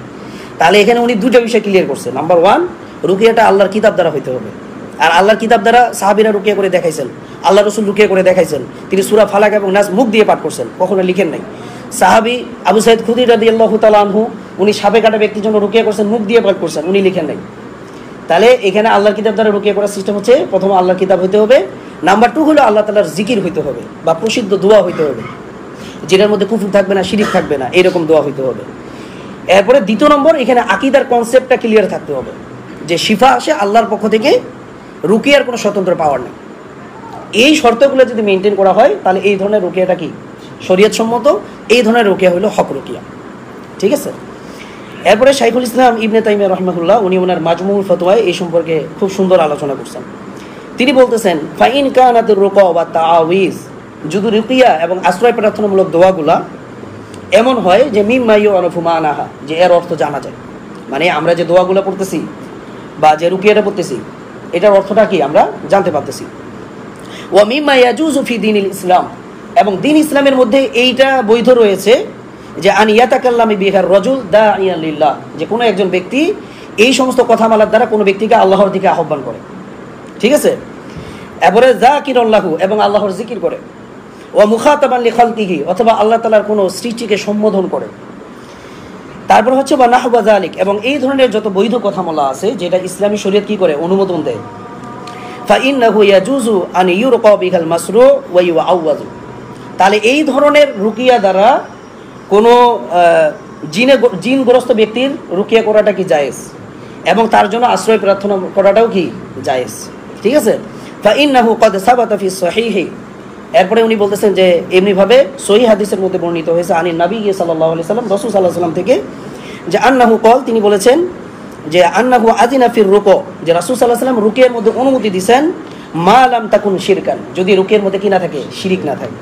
তাহলে এখানে উনি দুটো বিষয় ক্লিয়ার করছেন। নাম্বার 1, রুকিয়াটা আল্লাহর কিতাব দ্বারা হইতে হবে, আর আল্লাহর কিতাব দ্বারা সাহাবীরা রুকিয়া করে দেখাইছেন, আল্লাহ রাসূল রুকিয়া করে দেখাইছেন, তিনি সূরা ফালাক এবং নাস মুখ দিয়ে পাঠ করছেন, কখনো লিখেন নাই। সাহাবী আবু সাঈদ খুদরি রাদিয়াল্লাহু তাআলা আনহু উনি সাপে কাটা ব্যক্তির জন্য রুকিয়া করছেন, মুখ দিয়ে পাঠ করছেন, উনি লিখেন নাই। তাহলে এখানে আল্লাহর কিতাব দ্বারা রুকিয়া করার সিস্টেম হচ্ছে, প্রথম আল্লাহর কিতাব হইতে হবে, নাম্বার 2 হলো আল্লাহ তাআলার জিকির হইতে হবে বা প্রসিদ্ধ দোয়া হইতে হবে, যেটার মধ্যে কুফর থাকবে না, শিরিক থাকবে না, এরকম দোয়া হইতে হবে। এরপরে দ্বিতীয় নম্বর, এখানে আকীদার কনসেপ্টটা ক্লিয়ার থাকতে হবে যে শিফা আসে আল্লাহর পক্ষ থেকে, রুকিয়ার কোনো স্বতন্ত্র পাওয়ার নেই। এই শর্তগুলো যদি মেনটেন করা হয় তাহলে এই ধরনের রুকিয়াটা কি শরীয়ত সম্মত, এই ধরনের রুকিয়া হলো হক রুকিয়া। ঠিক আছে। এরপরে শাইখুল ইসলাম ইবনে তাইমিয়া রাহিমাহুল্লাহ উনি ওনার মাজমুউল ফতোয়ায় এই সম্পর্কে খুব সুন্দর আলোচনা করছেন। তিনি বলতেছেন ফাইন কানাতুর রুকা ওয়া তাআউইজ, যদি রুকিয়া এবং আশ্রয় প্রার্থনামূলক দোয়াগুলা এমন হয় যে মিম্মা ইউআরাফু মানাহা, যে এর অর্থ জানা যায়, মানে আমরা যে দোয়াগুলো পড়তেছি বা যে রুকিয়াটা পড়তেছি এটার অর্থটা কি আমরা জানতে পারতেছি। ওয়া মিম্মা ইয়াজুজু ফি দীনিল ইসলাম, এবং দ্বীন ইসলামের মধ্যে এইটা বৈধ রয়েছে যে আন ইয়াতাকাল্লামু বিহা রাজুল দাইয়ান লিল্লাহ, যে কোনো একজন ব্যক্তি এই সমস্ত কথামালার দ্বারা কোনো ব্যক্তিকে আল্লাহর দিকে আহ্বান করে। ঠিক আছে। এরপরে যাকিরুল্লাহু, এবং আল্লাহর জিকির করে। ওয়া মুখাতাবান লিখালকিহি, অথবা আল্লাহ তাআলার কোনো সৃষ্টিকে সম্বোধন করে। তারপর হচ্ছে বা নাহবা যালিক, এবং এই ধরনের যত বৈধ কথামালা আছে যেটা ইসলামী শরীয়ত কি করে অনুমোদন দেয়। ফাইন্নাহু ইয়াজুজু আন ইউরকা বিহাল মাসরু ওয়া ইউআওয়াজু, তাহলে এই ধরনের রুকিয়া দ্বারা কোনো জিনগ্রস্ত ব্যক্তির রুকিয়া করাটা কি জায়েজ, এবং তার জন্য আশ্রয় প্রার্থনা করাটাও কি জায়েজ। ঠিক আছে। ফাইন্নাহু ক্বাদ সাবাতা ফি সহিহি, এরপরে উনি বলতেছেন যে এমনিভাবে সহিহ হাদিসের মধ্যে বর্ণিত হয়েছে আনিন নবী সাল্লাল্লাহু আলাইহি সাল্লাম, রাসূল সাল্লাল্লাহু আলাইহি সাল্লাম থেকে, যে আন্নাহু ক্বাল, তিনি বলেছেন যে আন্নাহু আযিনা ফির রুকু, যে রাসূল সাল্লাল্লাহু আলাইহি সাল্লাম রুকিয়ার মধ্যে অনুমতি দিবেন মা লাম তাকুন শিরকান, যদি রুকিয়ার মধ্যে কি না থাকে, শিরিক না থাকে।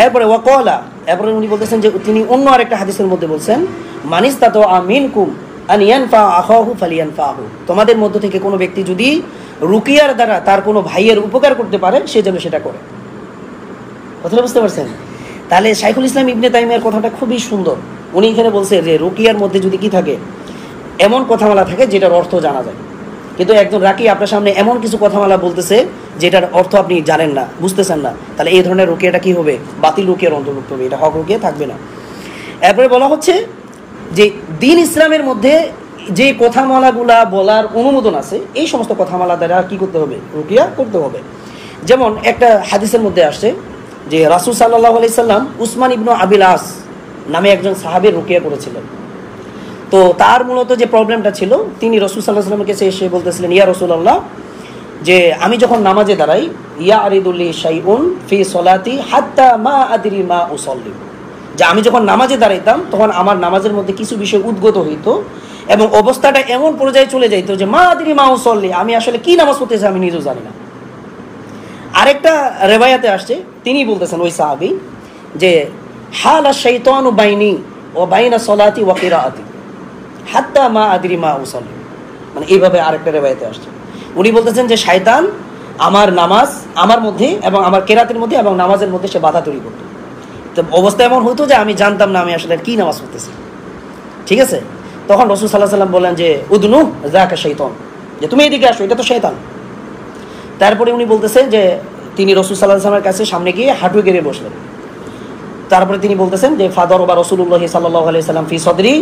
এরপরে ওয়াকালা, এরপরে উনি বলতেছেন যে তিনি অন্য আরেকটা হাদিসের মধ্যে বলছেন মানিস্তাতু আমিনকুম আন ইয়ানফা আখাহু ফালিয়ানফাহু, তোমাদের মধ্য থেকে কোনো ব্যক্তি যদি রুকিয়ার দ্বারা তার কোনো ভাইয়ের উপকার করতে পারে সে যেন সেটা করে। কথাটা বুঝতে পারছেন? তাহলে শাইখুল ইসলাম ইবনে তাইমিয়ার কথাটা খুবই সুন্দর। উনি এখানে বলছে যে রুকিয়ার মধ্যে যদি কি থাকে, এমন কথামালা থাকে যেটার অর্থ জানা যায়, কিন্তু একজন রাকি আপনার সামনে এমন কিছু কথামালা বলতেছে যেটার অর্থ আপনি জানেন না, বুঝতেছেন না, তাহলে এই ধরনের রুকিয়াটা কি হবে, বাতিল রুকিয়ার অন্তর্ভুক্ত হবে, এটা হক রুকিয়া থাকবে না। এরপরে বলা হচ্ছে যে দ্বীন ইসলামের মধ্যে যে কথামালাগুলা বলার অনুমোদন আছে এই সমস্ত কথামালা দ্বারা কি করতে হবে, রুকিয়া করতে হবে। যেমন একটা হাদিসের মধ্যে আসছে যে রাসূল সাল্লাল্লাহু আলাইহি সাল্লাম উসমান ইবনে আবিল আস নামে একজন সাহাবীর রুকিয়া করেছিলেন। তো তার মূলত যে প্রবলেমটা ছিল, তিনি রাসূল সাল্লাল্লাহু আলাইহি ওয়াসাল্লামের কাছে এসে বলতেছিলেন, ইয়া রাসূলুল্লাহ, যে আমি যখন নামাজে দাঁড়াই, ইয়া আরিদুল্লি শাইউন ফি সলাতি হাত্তা মা আদরি মা উসাল্লি, যে আমি যখন নামাজে দাঁড়াইতাম তখন আমার নামাজের মধ্যে কিছু বিষয় উদ্গত হইতো এবং অবস্থাটা এমন পর্যায়ে চলে যাইতো যে মা আদরি মা উসাল্লি, আমি আসলে কি নামাজ পড়তেছি আমি নিজেও জানি না। আরেকটা রেওয়ায়াতে আসছে, তিনি বলতেছেন ওই সাহাবী যে হালা শাইতানু বাইনি ওয়া বাইনা সলাতি ওয়া কিরাআতি হাত্তা মা আদরি মা উসাল্লি, মানে এইভাবে আরেকটা রেওয়ায়াতে আসছে। উনি বলতেছেন যে শয়তান আমার নামাজ আমার মধ্যে এবং আমার কেরাতের মধ্যে এবং নামাজের মধ্যে সে বাধা তৈরি করতো। তো অবস্থা এমন হতো যে আমি জানতাম না আমি আসলে কি নামাজ পড়তেছি। ঠিক আছে। তখন রাসূল সাল্লাল্লাহু আলাইহি সাল্লাম বললেন যে উদনু যাকা শাইতান, যে তুমি এদিকে আসো, এটা তো শয়তান। তারপরে উনি বলতেছেন যে তিনি রাসূল সাল্লাল্লাহু আলাইহি সাল্লামের কাছে সামনে গিয়ে হাঁটু গেড়ে বসলেন। তারপরে তিনি বলতেছেন যে ফাদারবা রাসূলুল্লাহ সাল্লাল্লাহু আলাইহি সাল্লাম ফি সদরি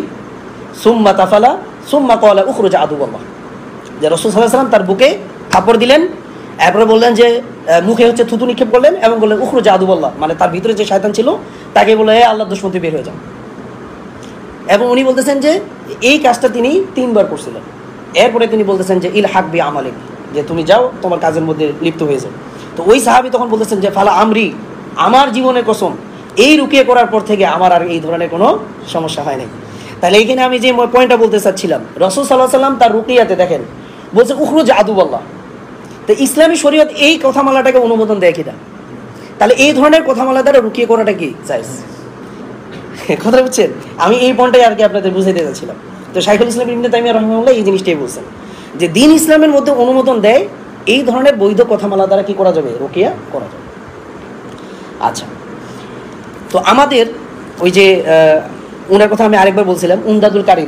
সুম্মা তাফালা সুম্মা ক্বালা উখরুজ আদুওয়াল্লাহ, যে রাসূল সাল্লাল্লাহু আলাইহি সাল্লাম তার বুকে থাপড় দিলেন, এরপরে বললেন যে মুখে হচ্ছে থুতু নিক্ষেপ করলেন এবং বললেন উখরুজ আদুওয়াল্লাহ, মানে তার ভিতরে যে শয়তান ছিল তাকে বলে হে আল্লাহর দুশমন তুই বের হয়ে যাও। এবং উনি বলতেছেন যে এই কাজটা তিনি 3 বার করছিলেন। এরপরে তিনি বলতেছেন যে ইল হাক বি আমালিক, যে তুমি যাও তোমার কাজের মধ্যে লিপ্ত হয়ে যাও। তো ওই সাহাবী তখন বলতেছেন যে ফালা আমরি, আমার জীবনের কসম এই রুকিয়া করার পর থেকে আমার আর এই ধরনের কোনো সমস্যা হয় নাই। তাহলে এইখানে আমি যে পয়েন্টটা বলতে চাচ্ছিলাম, রাসূল সাল্লাল্লাহু আলাইহি সাল্লাম তার রুকিয়াতে দেখেন বলছে উখরুজ আদুওয়াল্লাহ। তো ইসলামী শরীয়ত এই কথামালাটাকে অনুমোদন দেয় কিনা? তাহলে এই ধরনের কথামালা দ্বারা রুকিয়া করাটা কি জায়েজ? কথা বুঝছেন? আমি এই পয়েন্টটাই আর কি আপনাদের বুঝাইতে চাচ্ছিলাম। তো শাইখুল ইসলাম ইবনে তাইমিয়া রাহিমাহুল্লাহ এই জিনিসটাই বলছেন যে দ্বীন ইসলামের মধ্যে অনুমোদন দেয় এই ধরনের বৈধ কথামালা দ্বারা কি করা যাবে, রুকিয়া করা যাবে। আচ্ছা, তো আমাদের ওই যে উনার কথা আমি আরেকবার বলছিলাম, উমদাদুল কারি,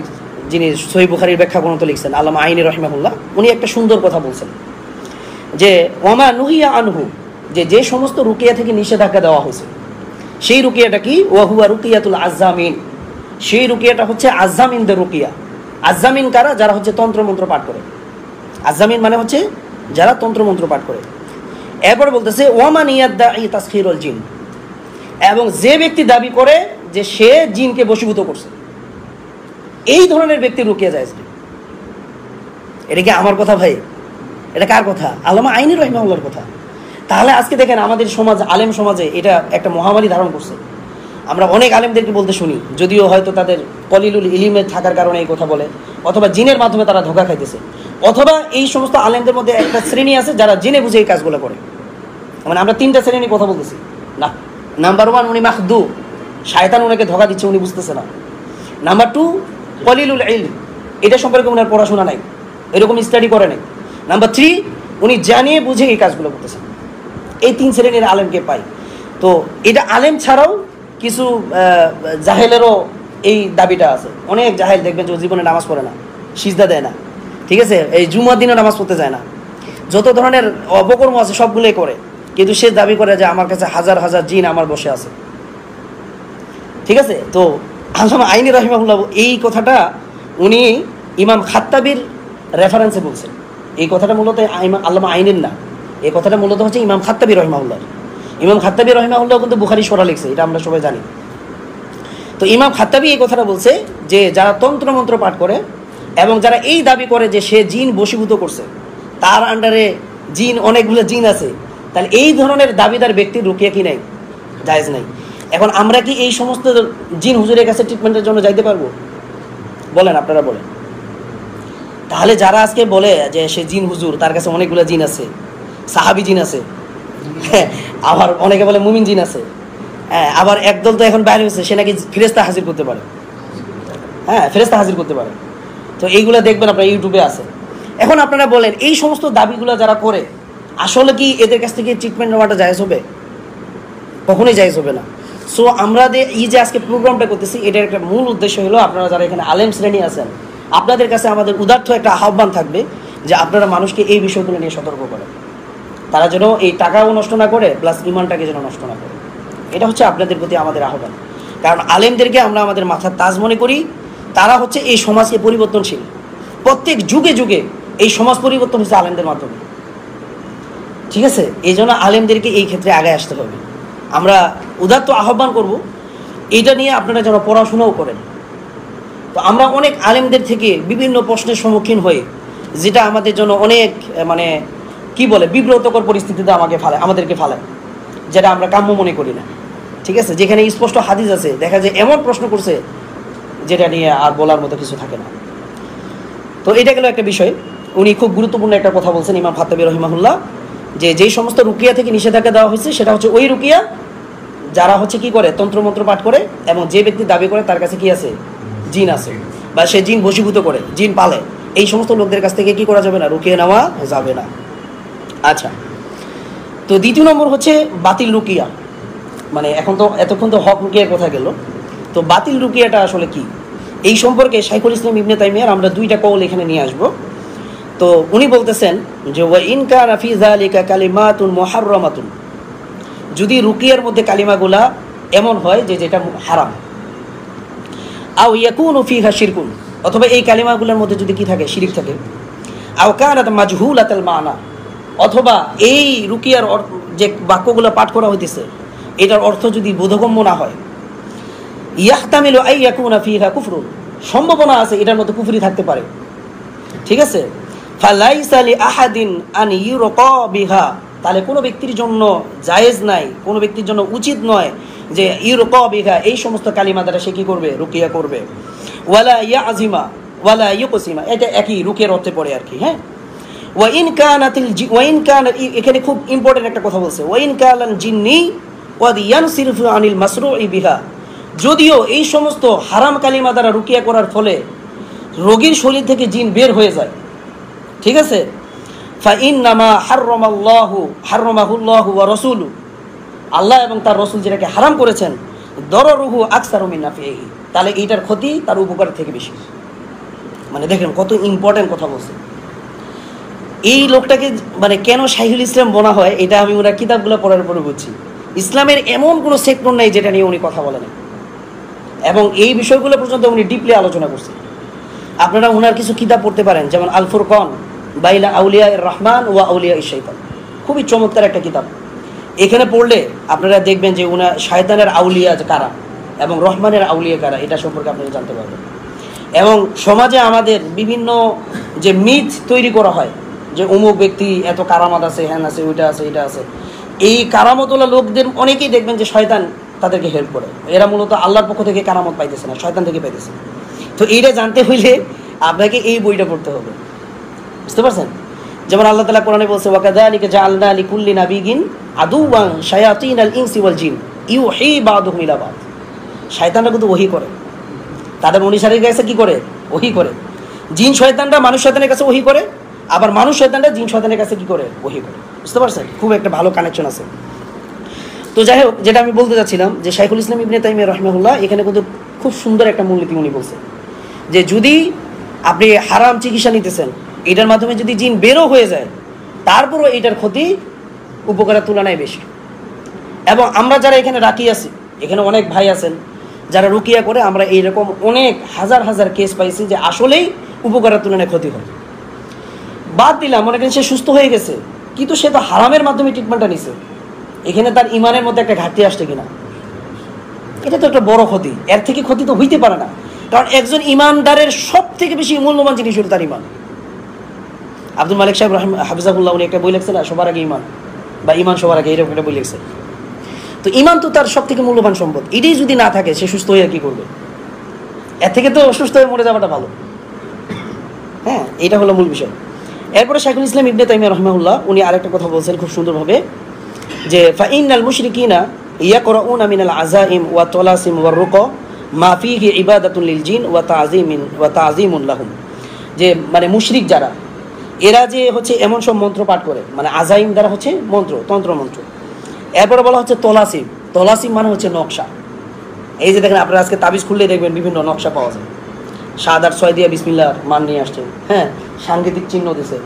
যিনি সহিহ বুখারীর ব্যাখ্যা গ্রন্থ লিখছেন, আল্লামা আইনি রাহিমাহুল্লাহ, উনি একটা সুন্দর কথা বলছেন যে ওমা নুহিয়া আনহু, যে সমস্ত রুকিয়া থেকে নিষেধাজ্ঞা দেওয়া হয়েছে সেই রুকিয়াটা কি, ওয়াহুয়া রুকিয়াতুল আজ্জামিন, সেই রুকিয়াটা হচ্ছে আজ্জামিনদের রুকিয়া। আজ্জামিন কারা? যারা হচ্ছে তন্ত্রমন্ত্র পাঠ করে। আজ্জামিন মানে হচ্ছে যারা তন্ত্রমন্ত্র পাঠ করে। এরপর বলতেছে ওয়ামান ইয়াদদাই তাসখিরুল জিন, এবং যে ব্যক্তি দাবি করে যে সে জিনকে বশীভূত করছে, এই ধরনের ব্যক্তির রুকিয়া জায়েজ নেই। এটা কি আমার কথা ভাই? এটা কার কথা? আল্লামা আইনি রাহিমাহুল্লাহর কথা। তাহলে আজকে দেখেন আমাদের সমাজ, আলেম সমাজে এটা একটা মহামারী ধারণ করছে। আমরা অনেক আলেমদেরকে বলতে শুনি, যদিও হয়তো তাদের কলিলুল ইলিমে থাকার কারণে এই কথা বলে, অথবা জিনের মাধ্যমে তারা ধোঁকা খাইতেছে, অথবা এই সমস্ত আলেমদের মধ্যে একটা শ্রেণী আছে যারা জেনে বুঝে এই কাজগুলো করে। মানে আমরা তিনটা শ্রেণীর কথা বলতেছি না। নাম্বার 1, উনি মাখদু, শয়তান ওনাকে ধোঁকা দিচ্ছে, উনি বুঝতেছে না। নাম্বার 2, কলিলুল ইলম, এটা সম্পর্কে ওনার পড়াশোনা নাই, এরকম স্টাডি করে নাই। নাম্বার 3, উনি জানিয়ে বুঝে এই কাজগুলো করতেছেন। এই 3 শ্রেণীর আলেমকে পাই। তো এটা আলেম ছাড়াও কিছু জাহেলেরও এই দাবিটা আছে। অনেক জাহেল দেখবেন যে জীবনে নামাজ পড়ে না, সিজদা দেয় না, ঠিক আছে, এই জুমার দিনও নামাজ পড়তে যায় না, যত ধরনের অপকর্ম আছে সবগুলোই করে, কিন্তু সে দাবি করে যে আমার কাছে হাজার হাজার জিন আমার বসে আছে। ঠিক আছে, তো আল্লামা আইনি রাহিমাহুল্লাহ এই কথাটা উনি ইমাম খাত্তাবির রেফারেন্সে বলছেন। এই কথাটা মূলত আল্লামা আইনের না, এই কথাটা মূলত হচ্ছে ইমাম খাত্তাবি রহিমাহুল্লাহ। ইমাম খাত্তাবি রহিমাহুল্লাহ কিন্তু বুখারী শরা লিখছে, এটা আমরা সবাই জানি। তো ইমাম খাত্তাবি এই কথাটা বলছে যে যারা তন্ত্রমন্ত্র পাঠ করে এবং যারা এই দাবি করে যে সে জিন বশীভূত করছে, তার আন্ডারে জিন, অনেকগুলো জিন আছে, তাহলে এই ধরনের দাবিদার ব্যক্তির রুকিয়া কি নাই? জায়েজ নাই। এখন আমরা কি এই সমস্ত জিন হুজুরের কাছে ট্রিটমেন্টের জন্য যাইতে পারবো? বলেন, আপনারা বলেন। তাহলে যারা আজকে বলে যে সে জিন হুজুর, তার কাছে অনেকগুলো জিন আছে, সাহাবি জিন আছে, আবার অনেকে বলে মুমিন জিন আছে, হ্যাঁ, আবার একদল তো এখন বাইরে হচ্ছে, সে নাকি ফেরেশতা হাজির করতে পারে, হ্যাঁ, ফেরেশতা হাজির করতে পারে। তো এইগুলো দেখবেন আপনারা ইউটিউবে আছে। এখন আপনারা বলেন এই সমস্ত দাবিগুলো যারা করে, আসলে কি এদের কাছ থেকে ট্রিটমেন্ট নেওয়াটা জায়েজ হবে? কখনোই জায়েজ হবে না। সো আমরা এই যে আজকে প্রোগ্রামটা করতেছি, এটার একটা মূল উদ্দেশ্য হলো আপনারা যারা এখানে আলেম শ্রেণী আছেন, আপনাদের কাছে আমাদের উদার্থ একটা আহ্বান থাকবে যে আপনারা মানুষকে এই বিষয়গুলো নিয়ে সতর্ক করেন, তারা যেন এই টাকাও নষ্ট না করে, প্লাস ইমানটাকে যেন নষ্ট না করে। এটা হচ্ছে আপনাদের প্রতি আমাদের আহ্বান। কারণ আলেমদেরকে আমরা আমাদের মাথার তাজ মনে করি, তারা হচ্ছে এই সমাজকে পরিবর্তনশীল। প্রত্যেক যুগে যুগে এই সমাজ পরিবর্তন হচ্ছে আলেমদের মাধ্যমে, ঠিক আছে? এই জন্য আলেমদেরকে এই ক্ষেত্রে আগে আসতে হবে। আমরা উদাত্ত আহ্বান করব এইটা নিয়ে আপনারা যেন পড়াশোনাও করেন। তো আমরা অনেক আলেমদের থেকে বিভিন্ন প্রশ্নের সম্মুখীন হয়ে, যেটা আমাদের জন্য অনেক মানে কি বলে বিব্রতকর পরিস্থিতিতে আমাদেরকে ফালায়, যেটা আমরা কাম্য মনে করি না, ঠিক আছে? যেখানে স্পষ্ট হাদিস আছে, দেখা যায় এমন প্রশ্ন করছে যেটা নিয়ে আর বলার মতো কিছু থাকে না। তো এটা গেল একটা বিষয়। উনি খুব গুরুত্বপূর্ণ একটা কথা বলছেন ইমাম খাত্তাবী রহিমাহুল্লাহ, যে যেই সমস্ত রুকিয়া থেকে নিষেধাজ্ঞা দেওয়া হয়েছে সেটা হচ্ছে ওই রুকিয়া যারা হচ্ছে কি করে, তন্ত্রমন্ত্র পাঠ করে, এবং যে ব্যক্তি দাবি করে তার কাছে কি আছে, জিন আছে, বা সে জিন বশীভূত করে, জিন পালে, এই সমস্ত লোকদের কাছ থেকে কি করা যাবে না, রুকিয়া নেওয়া যাবে না। আচ্ছা, তো দ্বিতীয় নম্বর হচ্ছে বাতিল রুকিয়া। মানে এতক্ষণ তো হক রুকিয়ার কথা গেল, তো বাতিল রুকিয়াটা আসলে কি, এই সম্পর্কে শাইখুল ইসলাম ইবনে তাইমিয়ার আমরা 2টা কওল এখানে নিয়ে আসব। তো উনি বলতেছেন যে ওয়া ইন কানা ফি যালিকা কালিমাতুন মুহাররামাতুন, যদি রুকিয়ার মধ্যে কালিমাগুলা এমন হয় যে যেটা হারাম, আও ইয়াকুনু ফিহা শিরকুন, অথবা এই কালিমাগুলোর মধ্যে যদি কি থাকে, শিরিক থাকে, আও কানাত মাজহুলাতাল মানা, অথবা এই রুকিয়ার যে বাক্যগুলো পাঠ করা হইতেছে এটার অর্থ যদি বোধগম্য না হয়, ইয়াহতামিলু আই ইয়াকুনা ফিহা কুফরুন, সম্ভাবনা আছে এটার মধ্যে কুফরি থাকতে পারে, ঠিক আছে? ফালাইসা লি আহাদিন আন ইউরকা বিহা, তাহলে কোনো ব্যক্তির জন্য জায়েজ নাই, কোনো ব্যক্তির জন্য উচিত নয় যে ইউরকা বিহা, এই সমস্ত কালিমা দ্বারা সে কি করবে, রুকিয়া করবে। ওয়ালা ইয়াজিমা ওয়ালা ইউকসিমা, এটা একই রুকিয়ার অর্থে পড়ে আর কি, হ্যাঁ। ওয়াইন কান, এখানে খুব ইম্পর্টেন্ট একটা কথা বলছে, ওয়াইন কালান জিন্নি ওয়াদ ইয়ানসিরফু আনিল মাসরুই বিহা, যদিও এই সমস্ত হারাম কালিমা দ্বারা রুকিয়া করার ফলে রোগীর শরীর থেকে জিন বের হয়ে যায়, ঠিক আছে? ফাইন্নামা হাররামাহুল্লাহু ওয়া রাসূলু, আল্লাহ এবং তার রাসূল যেটাকে হারাম করেছেন, দররুহু আকসারু মিন নাফিহি, তাহলে এইটার ক্ষতি তার উপকারের থেকে বেশি। মানে দেখেন কত ইম্পর্টেন্ট কথা বলছে। এই লোকটাকে মানে কেন শাইখুল ইসলাম বলা হয়, এটা আমি ওনার কিতাবগুলো পড়ার পরে বুঝছি। ইসলামের এমন কোনো সেক্টর নাই যেটা নিয়ে উনি কথা বলেন, এবং এই বিষয়গুলো পর্যন্ত উনি ডিপলি আলোচনা করছেন। আপনারা ওনার কিছু কিতাব পড়তে পারেন, যেমন আল ফুরকান বাইনা আউলিয়া রহমান ওয়া আউলিয়া শাইতান, খুবই চমৎকার একটা কিতাব। এখানে পড়লে আপনারা দেখবেন যে ওনার শয়তানের আউলিয়া কারা এবং রহমানের আউলিয়া কারা, এটা সম্পর্কে আপনারা জানতে পারবেন। এবং সমাজে আমাদের বিভিন্ন যে মিথ তৈরি করা হয় যে অমুক ব্যক্তি এত কারামাত আছে, হ্যান আছে, ওইটা আছে, এটা আছে, এই কারামতওয়ালা লোকদের অনেকেই দেখবেন যে শয়তান তাদেরকে হেল্প করে, এরা মূলত আল্লাহর পক্ষ থেকে কারামত পাইতেছে না, শয়তান থেকে পাইতেছে। তো এইটা জানতে হইলে আপনাকে এই বইটা পড়তে হবে, বুঝতে পারছেন? যেমন আল্লাহ তাআলা কোরআনে বলছে, ওয়াকাযালিকা জাআলনা লিকুল্লি নাবিয়্যিন আদুওয়ান শায়াতিনাল ইনসি ওয়াল জিন ইউহি বা'দুহুম ইলা বা'দ। শয়তানরা কিন্তু ওহী করে, তাদের অনুসারীদের কাছে কি করে? ওহী করে। জিন শয়তানরা মানুষ শয়তানের কাছে ওহী করে, আবার মানুষ শয়তানরা জিন শয়তানের কাছে কি করে? ওহী করে। বুঝতে পারছেন? খুব একটা ভালো কানেকশন আছে। তো যাই হোক, যেটা আমি বলতে চাচ্ছিলাম যে শাইখুল ইসলাম ইবনে তাইমিয়া রাহিমাহুল্লাহ এখানে কিন্তু খুব সুন্দর একটা মূলনীতি উনি বলছেন যে যদি আপনি হারাম চিকিৎসা নিতেছেন, এটার মাধ্যমে যদি জিন বেরো হয়ে যায়, তারপরও এটার ক্ষতি উপকারের তুলনায় বেশি। এবং আমরা যারা এখানে রাকি আছি, এখানে অনেক ভাই আছেন যারা রুকিয়া করে, আমরা এইরকম অনেক হাজার হাজার কেস পাইছি যে আসলেই উপকারের তুলনায় ক্ষতি হয়। বাদ দিলাম, মনে করেন সে সুস্থ হয়ে গেছে, কিন্তু সে তো হারামের মাধ্যমে ট্রিটমেন্টটা নিছে, এখানে তার ইমানের মধ্যে একটা ঘাটতি আসছে কিনা, এটা তো একটা বড় ক্ষতি। এর থেকে ক্ষতি তো হইতে পারে না, কারণ একজন ইমানদারের সব থেকে বেশি মূল্যবান জিনিস হলো তার ইমান। আব্দুল মালিক সাহেব হাফিজাহুল্লাহ উনি একটা বই লিখছেন না, সবার আগে ইমান, বা ইমান সবার আগে, এরকম একটা বই লিখছে। তো ইমান তো তার সব থেকে মূল্যবান সম্পদ, এটাই যদি না থাকে সে সুস্থ হয়ে কি করবে? এর থেকে তো অসুস্থ হয়ে মরে যাওয়াটা ভালো। হ্যাঁ, এটা হলো মূল বিষয়। এরপরে শাইখুল ইসলাম ইবনে তাইমিয়া রাহিমাহুল্লাহ উনি আরেকটা কথা বলছেন খুব সুন্দরভাবে, যে ফাইনাল মুশরিকিনা ইয়াকরাউনা মিনাল আযাইম ওয়া তালাসিম ওয়ার রুকা মা ফীহি ইবাদাতুন লিল জিন ওয়া তা'যীমুন লাহুম। যে মানে মুশরিক যারা, এরা যে হচ্ছে এমন সব মন্ত্র পাঠ করে, মানে আজাইম দ্বারা হচ্ছে মন্ত্র, তন্ত্র মন্ত্র। এরপরে বলা হচ্ছে তলাসিম, তলাসিম মানে হচ্ছে নকশা। এই যে দেখেন আপনারা আজকে তাবিজ খুললে দেখবেন বিভিন্ন নকশা পাওয়া যায়, 7 আর 6 দিয়ে বিসমিল্লাহর মান নিয়ে আসছেন, হ্যাঁ, সাংকেতিক চিহ্ন দিছে।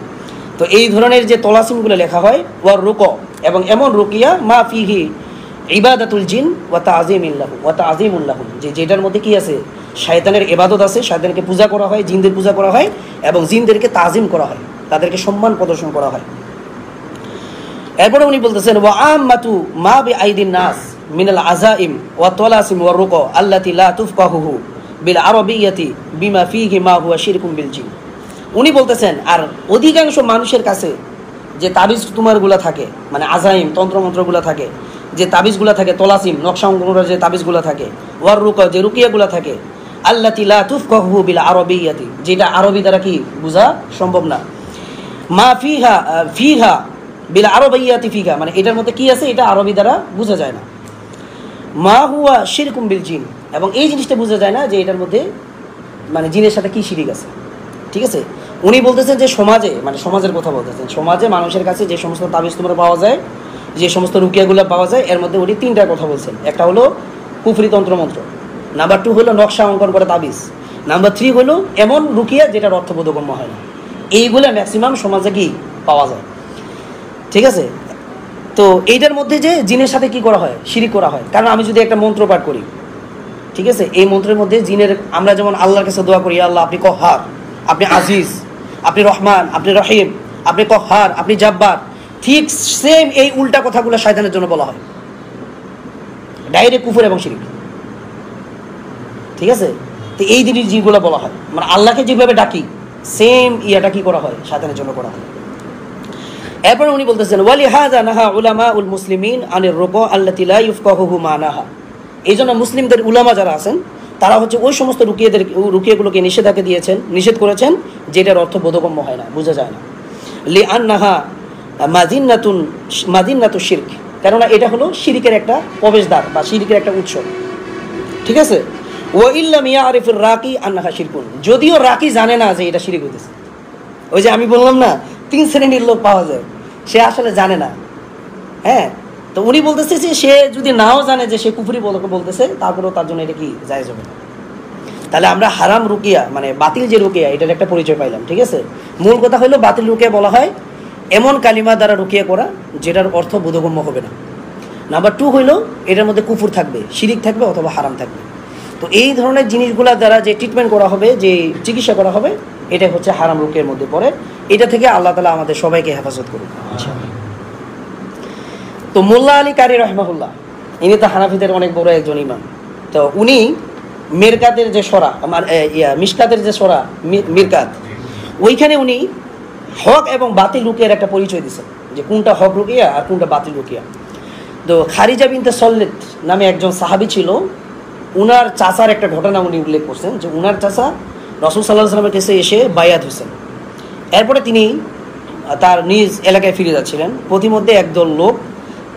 তো এই ধরনের যে তলাসিমগুলো লেখা হয়, ওয়ার রুকা, এবং এমন রুকিয়া মা ফিহি ইবাদাতুল জিন ওয়া তা'যীমুন লাহুম, যে যেটার মধ্যে কি আছে? শয়তানের ইবাদত আছে, শয়তানকে পূজা করা হয়, জিনদের পূজা করা হয়, এবং জিনদেরকে তাজিম করা হয়, তাদেরকে সম্মান প্রদর্শন করা হয়। এরপরে উনি বলতেছেন, ওয়া আম্মাতু মা বিআইদিন নাস মিনাল আযাইম ওয়া তালাসিম ওয়ার রুকা আল্লাতী লা তুফকাহুহু বিল আরাবিয়্যাতি বিমা ফীহি মা হুয়া শিরকুম বিল জিন। উনি বলতেছেন, আর অধিকাংশ মানুষের কাছে যে তাবিজ তুমারগুলো থাকে, মানে আজাইম তন্ত্রমন্ত্রগুলো থাকে, যে তাবিজগুলো থাকে, তলাসিম নকশা অঙ্কনের যে তাবিজগুলো থাকে, ওয়ার রুকা যে রুকিয়াগুলো থাকে, আল্লাতী লা তুফকাহু বিল আরাবিয়্যাতি, যেটা আরবি দ্বারা কি বোঝা সম্ভব না, মা ফিহা বিল আরাবিয়্যাতি ফিহা, মানে এটার মধ্যে কি আছে এটা আরবি দ্বারা বোঝা যায় না, মা হুয়া শিরকুম বিল জিন, এবং এই জিনিসটা বোঝা যায় না যে এটার মধ্যে মানে জিনের সাথে কি শিরিক আছে। ঠিক আছে, উনি বলতেছেন যে সমাজে, মানে সমাজের কথা বলতেছেন, সমাজে মানুষের কাছে যে সমস্ত তাবিজ তোমরা পাওয়া যায়, যে সমস্ত রুকিয়াগুলো পাওয়া যায়, এর মধ্যে উনি 3টা কথা বলছেন। একটা হলো কুফরি তন্ত্রমন্ত্র, নাম্বার 2 হলো নকশা অঙ্কন করে তাবিজ, নাম্বার 3 হলো এমন রুকিয়া যেটার অর্থ বোধগম্য হয় না। এইগুলো ম্যাক্সিমাম সমাজে কি পাওয়া যায়। ঠিক আছে, তো এইটার মধ্যে যে জিনের সাথে কি করা হয়? শিরিক করা হয়। কারণ আমি যদি একটা মন্ত্র পাঠ করি, ঠিক আছে, এই মন্ত্রের মধ্যে জিনের, আমরা যেমন আল্লাহর কাছে দোয়া করি, আল্লাহ আপনি কহার, আপনি আজিজ, আপনি রহমান, আপনি রহিম, আপনি কহার, আপনি জাব্বার, ঠিক সেম এই উল্টা কথাগুলো শয়তানের জন্য বলা হয়, ডাইরেক্ট কুফর এবং শিরিক। ঠিক আছে, তো এই জিনিস যেগুলো বলা হয়, মানে আল্লাহকে যেভাবে ডাকি সেম ইয়াটা কি করা হয়? শয়তানের জন্য করা হয়। এরপর উনি বলতেছেন, ওয়ালিহাযা নাহা উলামাউল মুসলিমিন আনির রুকা আল্লাতী লা ইফকাহুহু মানাহা। এই জন্য মুসলিমদের উলামা যারা আছেন তারা হচ্ছে ওই সমস্ত রুকিয়াগুলোকে নিষেধ করেছেন যেটার অর্থ বোধগম্য হয় না, বোঝা যায় না। লিআন্নাহা মাদিন্নাতু শিরক, কেননা এটা হলো শিরিকের একটা প্রবেশদ্বার বা শিরিকের একটা উৎস। ঠিক আছে, ওয়া ইল্লাম ইয়ারিফুর রাকি আন্নাহা শিরকুন, যদিও রাকি জানে না যে এটা শিরিক হইতেছে। ওই যে আমি বললাম না 3 শ্রেণীর লোক পাওয়া যায়, সে আসলে জানে না। হ্যাঁ, তো উনি বলতেছে যে সে যদি নাও জানে যে সে কুফরি বলতেছে, তারপরেও তার জন্য এটা কি জায়েজ হবে না। তাহলে আমরা হারাম রুকিয়া মানে বাতিল যে রুকিয়া, এটার একটা পরিচয় পাইলাম। ঠিক আছে, মূল কথা হলো বাতিল রুকিয়া বলা হয় এমন কালিমা দ্বারা রুকিয়া করা যেটার অর্থ বোধগম্য হবে না। নাম্বার 2 হইলো এটার মধ্যে কুফর থাকবে, শিরিক থাকবে, অথবা হারাম থাকবে। তো এই ধরনের জিনিসগুলা দ্বারা যে ট্রিটমেন্ট করা হবে, যে চিকিৎসা করা হবে, এটা হচ্ছে হারাম রুকিয়ার মধ্যে পড়ে। এটা থেকে আল্লাহ তাআলা আমাদের সবাইকে হেফাজত করুন। তো মোল্লা আলী কারি রাহিমাহুল্লাহ, ইনি তো হানাফিদের অনেক বড় একজন ইমাম। তো উনি মিরকাতের যে সরা, মিশকাতের যে সরা মিরকাত, ওইখানে উনি হক এবং বাতিল রুকিয়ার একটা পরিচয় দিচ্ছেন, যে কোনটা হক রুকিয়া আর কোনটা বাতিল রুকিয়া। তো খারিজা বিনতে সল্লেত নামে একজন সাহাবী ছিল, উনার চাচার একটা ঘটনা উনি উল্লেখ করছেন যে উনার চাচা রাসূল সাল্লাল্লাহু আলাইহি ওয়াসাল্লামের কাছে এসে বায়াত হয়েছেন। এরপরে তিনি তার নিজ এলাকায় ফিরে যাচ্ছিলেন। প্রতিমধ্যে একদল লোক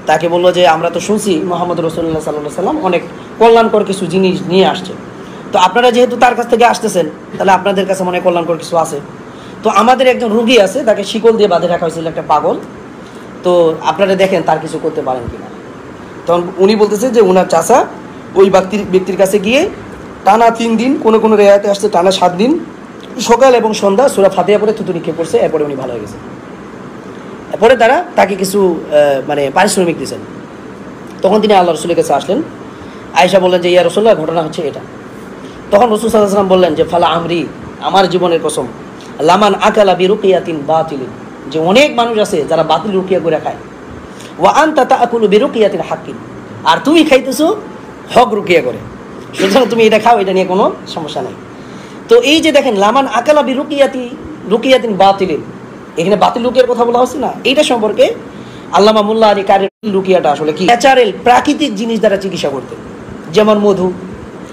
তাকে বললো যে আমরা তো শুনছি মুহাম্মদ রাসূলুল্লাহ সাল্লাল্লাহু আলাইহি ওয়াসাল্লাম অনেক কল্যাণকর কিছু জিনিস নিয়ে আসছে, তো আপনারা যেহেতু তার কাছ থেকে আসতেছেন তাহলে আপনাদের কাছে মনে কল্যাণকর কিছু আছে। তো আমাদের একজন রুগী আছে, তাকে শিকল দিয়ে বাঁধে রাখা হয়েছিল, একটা পাগল, তো আপনারা দেখেন তার কিছু করতে পারেন কিনা। তখন উনি বলতেছে যে উনার চাচা ওই ব্যক্তির কাছে গিয়ে টানা 3 দিন, কোনো কোনো রেয়াতে আসছে টানা 7 দিন, সকাল এবং সন্ধ্যা সূরা ফাতিহা পড়ে থুতু নিক্ষেপ করছে, এরপরে উনি ভালো হয়ে গেছে। এরপরে তারা তাকে কিছু মানে পারিশ্রমিক দিয়েছেন। তখন তিনি আল্লাহ রসুলের কাছে আসলেন। আয়েশা বললেন যে ইয়া রাসূলুল্লাহ, ঘটনা হচ্ছে এটা। তখন রাসূল সাল্লাল্লাহু আলাইহি ওয়াসাল্লাম বললেন যে ফালা আমরি, আমার জীবনের কসম, লামান আকালা বিরুকিয়াতিন বাতিলিন, যে অনেক মানুষ আছে যারা বাতিল রুকিয়া করে খায়, ওয়া আনতা তাআকুলু বিরুকিয়াতিন হাক্কিন, আর তুমি খাইতেছো হক রুকিয়া করে, সুতরাং তুমি এটা খাও, এটা নিয়ে কোনো সমস্যা নেই। তো এই যে দেখেন লামান আকালা বিরুকিয়াতিন বাতিলিন, এখানে বাতিল রুকিয়ার কথা বলা হচ্ছে না, এইটা সম্পর্কে আল্লামা মোল্লা আলী কারির রুকিয়াটা আসলে কি ন্যাচারাল প্রাকৃতিক জিনিস দ্বারা চিকিৎসা করতে, যেমন মধু,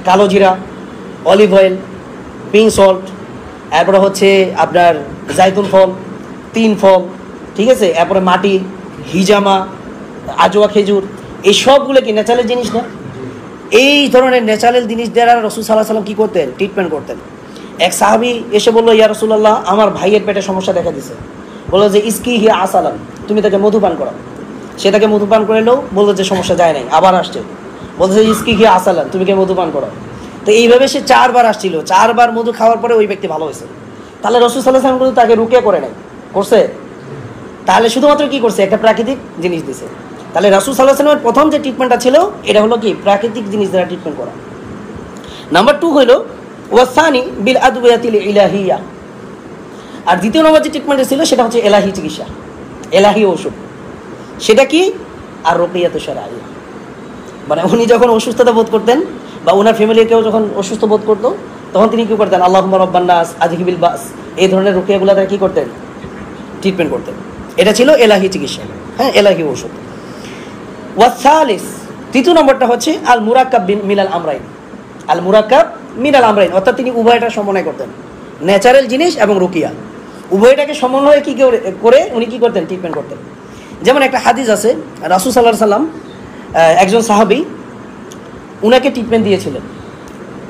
কালো জিরা, অলিভ অয়েল, পিঙ্ক সল্ট, এরপরে হচ্ছে আপনার জাইতুন ফল, 3 ফল, ঠিক আছে, এরপরে মাটি, হিজামা, আজওয়া খেজুর, এই সবগুলো কি ন্যাচারাল জিনিস না? এই ধরনের ন্যাচারাল জিনিস দ্বারা রাসূল সাল্লাল্লাহু আলাইহি ওয়াসাল্লাম কী করতেন? ট্রিটমেন্ট করতেন। এক সাহাবী এসে বললো ইয়া রাসূলুল্লাহ, আমার ভাইয়ের পেটে সমস্যা দেখা দিছে, বললো যে ইসকি হিয়া আসালান, তুমি তাকে মধুপান করাও। সে তাকে মধুপান করালেও বললো যে সমস্যা যায় নাই, আবার আসছে, বলছে ইসকি হিয়া আসালান, তুমি কে মধুপান করাও। তো এইভাবে সে 4 বার আসছিল, 4 বার মধু খাওয়ার পরে ওই ব্যক্তি ভালো হয়েছে। তাহলে রাসূল সাল্লাল্লাহু আলাইহি ওয়াসাল্লাম কিন্তু তাকে রুকিয়া করে নাই, করছে? তাহলে শুধুমাত্র কি করছে? একটা প্রাকৃতিক জিনিস দিছে। তাহলে রাসূল সাল্লাল্লাহু আলাইহি ওয়াসাল্লামের প্রথম যে ট্রিটমেন্টটা ছিল এটা হলো কি? প্রাকৃতিক জিনিস দ্বারা ট্রিটমেন্ট করা। নাম্বার 2 হলো ওয়াসানি বিল আদওয়াতিল ইলাহিয়া, আর দ্বিতীয় নম্বর যে ট্রিটমেন্টটা ছিল সেটা হচ্ছে এলাহি চিকিৎসা, এলাহি ঔষধ। সেটা কি? আর রুকিয়াতু শারঈয়া, মানে উনি যখন অসুস্থতা বোধ করতেন বা ওনার ফ্যামিলির কেউ যখন অসুস্থ বোধ করতো তখন তিনি কী করতেন? আল্লাহুম্মা রাব্বান নাস আযহিবিল বাস, এই ধরনের রুকিয়াগুলো তারা কী করতেন? ট্রিটমেন্ট করতেন। এটা ছিল এলাহি চিকিৎসা, হ্যাঁ, এলাহি ঔষধ। ওয়াসালিস, তৃতীয় নম্বরটা হচ্ছে আল মুরাক্কাব মিনাল আমরাইন, আল মুরাক্কাব মিনাল আমরাইন, অর্থাৎ তিনি উভয়টা সমন্বয় করতেন, ন্যাচারাল জিনিস এবং রুকিয়া, উভয়টাকে সমন্বয়ে কী করে উনি কী করতেন? ট্রিটমেন্ট করতেন। যেমন একটা হাদিস আছে, রাসূল সাল্লাল্লাহু আলাইহি ওয়াসাল্লাম একজন সাহাবী উনাকে ট্রিটমেন্ট দিয়েছিলেন।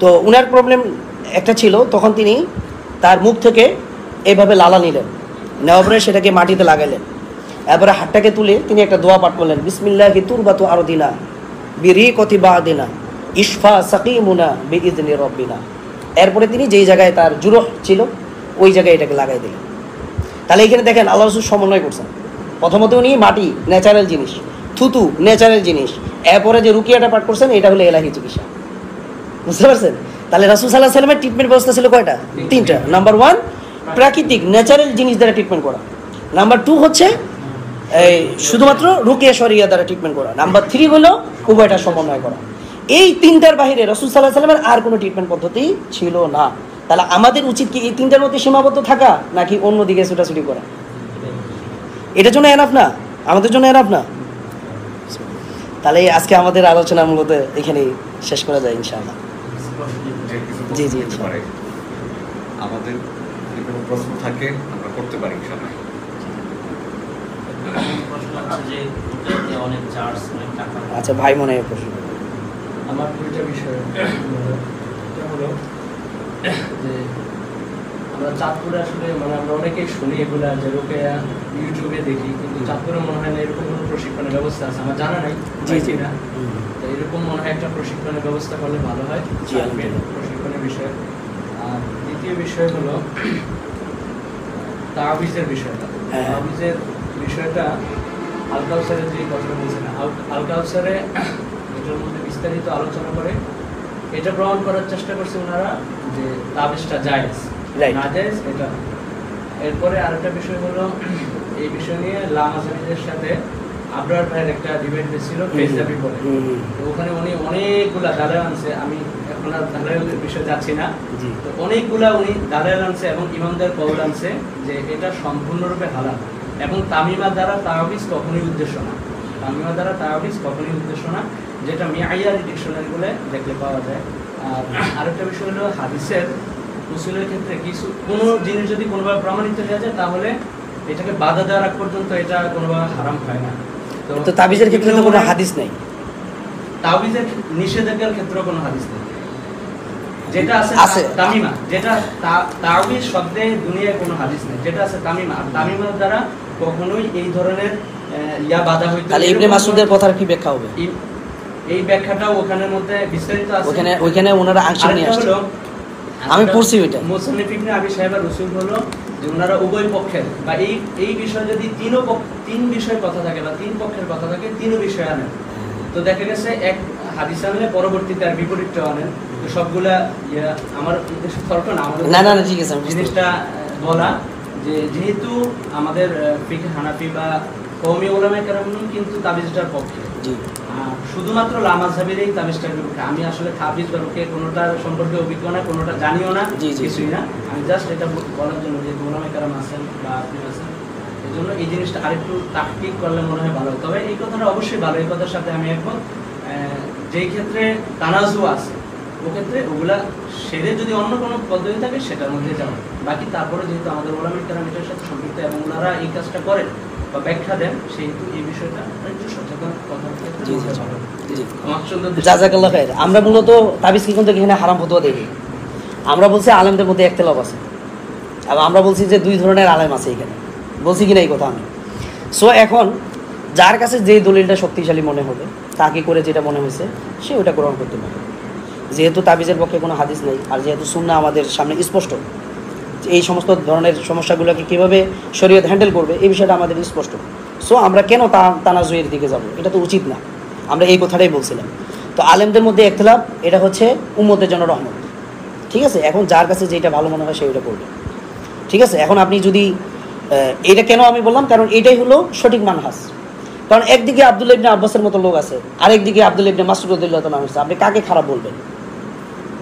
তো উনার প্রবলেম একটা ছিল, তখন তিনি তার মুখ থেকে এইভাবে লালা নিলেন, নেওয়ার পরে সেটাকে মাটিতে লাগাইলেন, এরপরে হাতটাকে তুলে তিনি একটা দোয়া পাঠ করলেন, বিসমিল্লাহি তুরবাতু আরদিনা বিরিকতি বাদিনা ইশফা সাকিমুনা বিইذনি রব্বিনা। এরপরে তিনি যেই জায়গায় তার জুরহ ছিল ওই জায়গায় এটাকে লাগাই দিলেন। তাহলে এখানে দেখেন আল্লাহ রাসূল সমন্বয় করছেন। প্রথমত উনি মাটি, ন্যাচারাল জিনিস, থুতু, ন্যাচারাল জিনিস, এরপরে যে রুকিয়াটা পাঠ করছেন এটা হলো এলাহি চিকিৎসা, বুঝতে পারছেন? তাহলে রাসূল সাল্লাল্লাহু আলাইহি ওয়াসাল্লামের ট্রিটমেন্ট ব্যবস্থা ছিল কয়টা? 3টা। নাম্বার 1 প্রাকৃতিক ন্যাচারাল জিনিস দ্বারা ট্রিটমেন্ট করা, নাম্বার 2 হচ্ছে এই শুধুমাত্র রুকিয়া শরিয়া দ্বারা ট্রিটমেন্ট করা, নাম্বার 3 হলো উভয়টা সমন্বয় করা। এই 3টার বাইরে রাসূল সাল্লাল্লাহু আলাইহি ওয়াসাল্লামের আর কোনো ট্রিটমেন্ট পদ্ধতি ছিল না। তাহলে আমাদের উচিত কি এই 3টার মধ্যে সীমাবদ্ধ থাকা নাকি অন্যদিকে ছুটাছুটি করা? এটার জন্য এনাফ না, আমাদের জন্য এনাফ না। তাহলে আজকে আমাদের আলোচনা মূলত এখানে শেষ করা যায় ইনশাআল্লাহ। জি জি, আমাদের যদি কোনো প্রশ্ন থাকে আমরা করতে পারি ইনশাআল্লাহ। আচ্ছা ভাই, মনে হয় প্রশ্ন আমার 2টা বিষয়। একটা হলো যে আমরা চাঁদপুরে আসলে মানে আমরা অনেকেই শুনি এগুলা যে রুকিয়া ইউটিউবে দেখি, কিন্তু চাঁদপুরে মনে হয় না এরকম কোনো প্রশিক্ষণের ব্যবস্থা আছে, আমার জানা নাই। জি জি না, তো এরকম মনে হয় একটা প্রশিক্ষণের ব্যবস্থা করলে ভালো হয়। জি, প্রশিক্ষণের বিষয়। আর দ্বিতীয় বিষয় হলো তাবিজের বিষয়টা। তাবিজের বিষয়টা আল কাউসারের যে কথাটা বলছেন, আল কাউসারে এটার মধ্যে বিস্তারিত আলোচনা করে এটা প্রমাণ করার চেষ্টা করছে ওনারা যে তাবিজটা জায়েজ, না জায়েজ এটা। এরপরে আরেকটা বিষয় হলো এই বিষয় নিয়ে লামাজানিদের সাথে আবরার ভাইয়ের একটা ডিবেট হয়েছিল ফেসবুকে বলে, তো ওখানে উনি অনেকগুলা দালাল আনছে, আমি এখন আর দালালের বিষয়ে যাচ্ছি না, তো অনেকগুলা উনি দালাল আনছে এবং ইমামদের কওল আনছে যে এটা সম্পূর্ণরূপে হালাল এবং তামিমা দ্বারা তাবিজ কখনোই উদ্দেশ্য না। তামিমা দ্বারা তাবিজ কখনই উদ্দেশ্য না, যেটা মিআইয়ারি ডিকশনারিগুলো দেখলে পাওয়া যায়। আর আরেকটা বিষয় হলো হাদিসের উসুলের ক্ষেত্রে কিছু কোনো জিনিস যদি কোনোভাবে প্রমাণিত হয়ে যায় তাহলে এটাকে বাধা দেওয়ার আগ পর্যন্ত এটা কোনোভাবে হারাম হয় না। তো তাবিজের ক্ষেত্রে তো কোনো হাদিস নেই, তাবিজের নিষেধাজ্ঞার ক্ষেত্রে কোনো হাদিস নেই। যেটা আছে আছে। তামিমা, যেটা তাবিজ শব্দে দুনিয়ায় কোনো হাদিস নেই, যেটা আছে তামিমা। আর তামিমার দ্বারা কখনোই এই ধরনের বাধা হইতে। তাহলে ইবনে মাসউদের কথার কি ব্যাখ্যা হবে? এই ব্যাখ্যাটাও ওখানের মধ্যে বিস্তারিত আছে। ওখানে ওনারা আংশিক নিয়ে আসছে, আমি পড়ছি ওইটা। মুসান্নিফ ইবনে আবি শাইবার রসুল হলো যে ওনারা উভয় পক্ষের বা এই বিষয়ে যদি তিন বিষয়ের কথা থাকে বা তিন পক্ষের কথা থাকে, তিনও বিষয় আনেন। তো দেখা গেছে এক হাদিস আনলে পরবর্তীতে আর বিপরীতটা আনেন। তো সবগুলা আমার তর্ক না, আমাদের না ঠিক আছে, জিনিসটা বলা যে যেহেতু আমাদের ফিকহ হানাফি বা কওমি উলামায়ে কেরাম কিন্তু তাবিজটার পক্ষে, শুধুমাত্র লামাযহাবের এই তাবিজটার বিপক্ষে। আমি আসলে তাবিজ বা রুকিয়া কোনোটার সম্পর্কে অভিজ্ঞ না, কোনোটা জানিও না, কিছুই না। আমি জাস্ট এটা বলার জন্য যে উলামায়ে কেরাম আছেন বা আপনি আছেন, এই জন্য এই জিনিসটা আরেকটু তাহকিক করলে মনে হয় ভালো। তবে এই কথাটা অবশ্যই ভালো, এই কথার সাথে আমি একমত। যেই ক্ষেত্রে তানাজু আছে ওক্ষেত্রে ওগুলা সেরে যদি অন্য কোনো পদ্ধতি থাকে সেটার মধ্যে যাওয়া। বাকি তারপরে যেহেতু আমাদের উলামায়ে কেরাম এটার সাথে সম্পৃক্ত এবং ওনারা এই কাজটা করেন বা ব্যাখ্যা দেন, সেহেতু এই বিষয়টা একটু সচেতন কথা জাযাকাল্লাহ খাইর। আমরা মূলত তাবিজ কি কিন্তু এখানে হারাম ফতোয়া দেই। আমরা বলছি আলেমদের মধ্যে একতলাফ আছে, এবং আমরা বলছি যে দুই ধরনের আলেম আছে এখানে, বলছি কিনা এই কথা আমি। সো এখন যার কাছে যেই দলিলটা শক্তিশালী মনে হবে, তাকে করে যেটা মনে হয়েছে সে ওটা গ্রহণ করতে পারে। যেহেতু তাবিজের পক্ষে কোনো হাদিস নেই, আর যেহেতু সুন্নাহ আমাদের সামনে স্পষ্ট, এই সমস্ত ধরনের সমস্যাগুলোকে কীভাবে শরীয়ত হ্যান্ডেল করবে এই বিষয়টা আমাদের স্পষ্ট। সো আমরা কেন তানাজুয়ের দিকে যাব? এটা তো উচিত না, আমরা এই কথাটাই বলছিলাম। তো আলেমদের মধ্যে একতলাফ, এটা হচ্ছে উম্মতের জন্য রহমত, ঠিক আছে। এখন যার কাছে যেটা ভালো মনে হয় সে ওটা করবে, ঠিক আছে। এখন আপনি যদি এটা কেন আমি বললাম, কারণ এটাই হলো সঠিক মানহাজ। কারণ একদিকে আব্দুল্লাহ ইবনে আব্বাসের মতো লোক আছে, আরেকদিকে আব্দুল্লাহ ইবনে মাসউদ রাদিয়াল্লাহু তাআলা আছে, আপনি কাকে খারাপ বলবেন?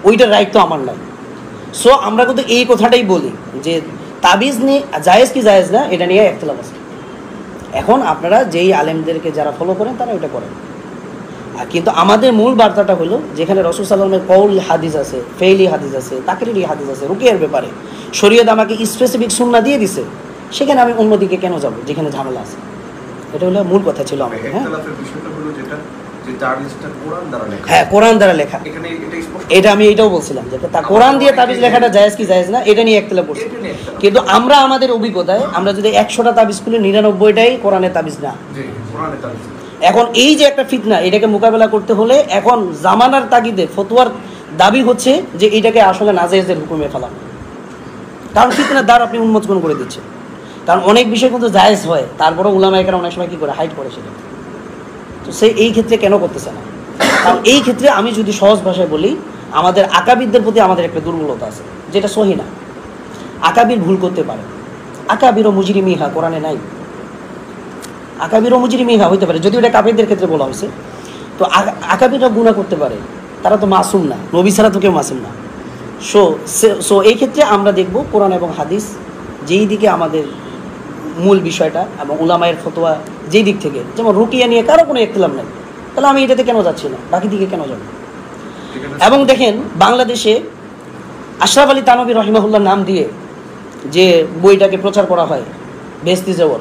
ওইটার রাইট তো আমার নাই। সো আমরা কিন্তু এই কথাটাই বলি যে তাবিজ নিয়ে জায়েজ কি জায়েজ না এটা নিয়ে একতলাফ আছে। এখন আপনারা যেই আলেমদেরকে যারা ফলো করেন তারা ওইটা করেন, আর কিন্তু আমাদের মূল বার্তাটা হলো যেখানে রাসূল সাল্লাল্লাহু আলাইহি ওয়াসাল্লামের কওল হাদিস আছে, ফেইলি হাদিস আছে, তাকরিরি হাদিস আছে, রুকিয়ার ব্যাপারে শরীয়ত আমাকে স্পেসিফিক সুন্নাহ দিয়ে দিছে, সেখানে আমি অন্যদিকে কেন যাব যেখানে ঝামেলা আছে? এটা হলো মূল কথা ছিল আমাদের। হ্যাঁ, কোরআন দ্বারা লেখা, এটা আমি এটাও বলছিলাম যে তা কোরআন দিয়ে তাবিজ লেখাটা জায়েজ কি জায়েজ না এটা নিয়ে একতলাফ করছি। কিন্তু আমরা আমাদের অভিজ্ঞতায় আমরা যদি 100টা তাবিজ খুলি 99টাই কোরআনের তাবিজ না। এখন এই যে একটা ফিতনা, এটাকে মোকাবেলা করতে হলে এখন জামানার তাগিদে ফতোয়ার দাবি হচ্ছে যে এটাকে আসলে নাজায়েজের হুকুমে ফেলানো, কারণ ফিতনার দ্বার আপনি উন্মোচন করে দিচ্ছেন। কারণ অনেক বিষয় কিন্তু জায়েজ হয়, তারপরে উলামায়ে কেরাম অনেক সময় কী করে হাইড করে সেটা। তো সে এই ক্ষেত্রে কেন করতেছে না? কারণ এই ক্ষেত্রে আমি যদি সহজ ভাষায় বলি, আমাদের আকাবিরদের প্রতি আমাদের একটা দুর্বলতা আছে, যেটা সহি না। আকাবির ভুল করতে পারে, আকাবির ও মুজরিমিহা কোরআনে নাই। আকাবির ও মুজরিমিহা হইতে পারে, যদিও এটা কাফিরদের ক্ষেত্রে বলা হয়েছে। তো আকাবিররা গুনাহ করতে পারে, তারা তো মাসুম না, নবী ছাড়া তো কেউ মাসুম না। সো এই ক্ষেত্রে আমরা দেখব কোরআন এবং হাদিস যেই দিকে আমাদের মূল বিষয়টা এবং উলামায়ের ফতোয়া যেই দিক থেকে, যেমন রুকিয়া নিয়ে কারো কোনো একতলাফ নাই, তাহলে আমি এটাতে কেন যাচ্ছি না, বাকি দিকে কেন যাব? এবং দেখেন বাংলাদেশে আশরাফ আলী থানভী রহিমাহুল্লাহ নাম দিয়ে যে বইটাকে প্রচার করা হয় বেহেশতি জবর,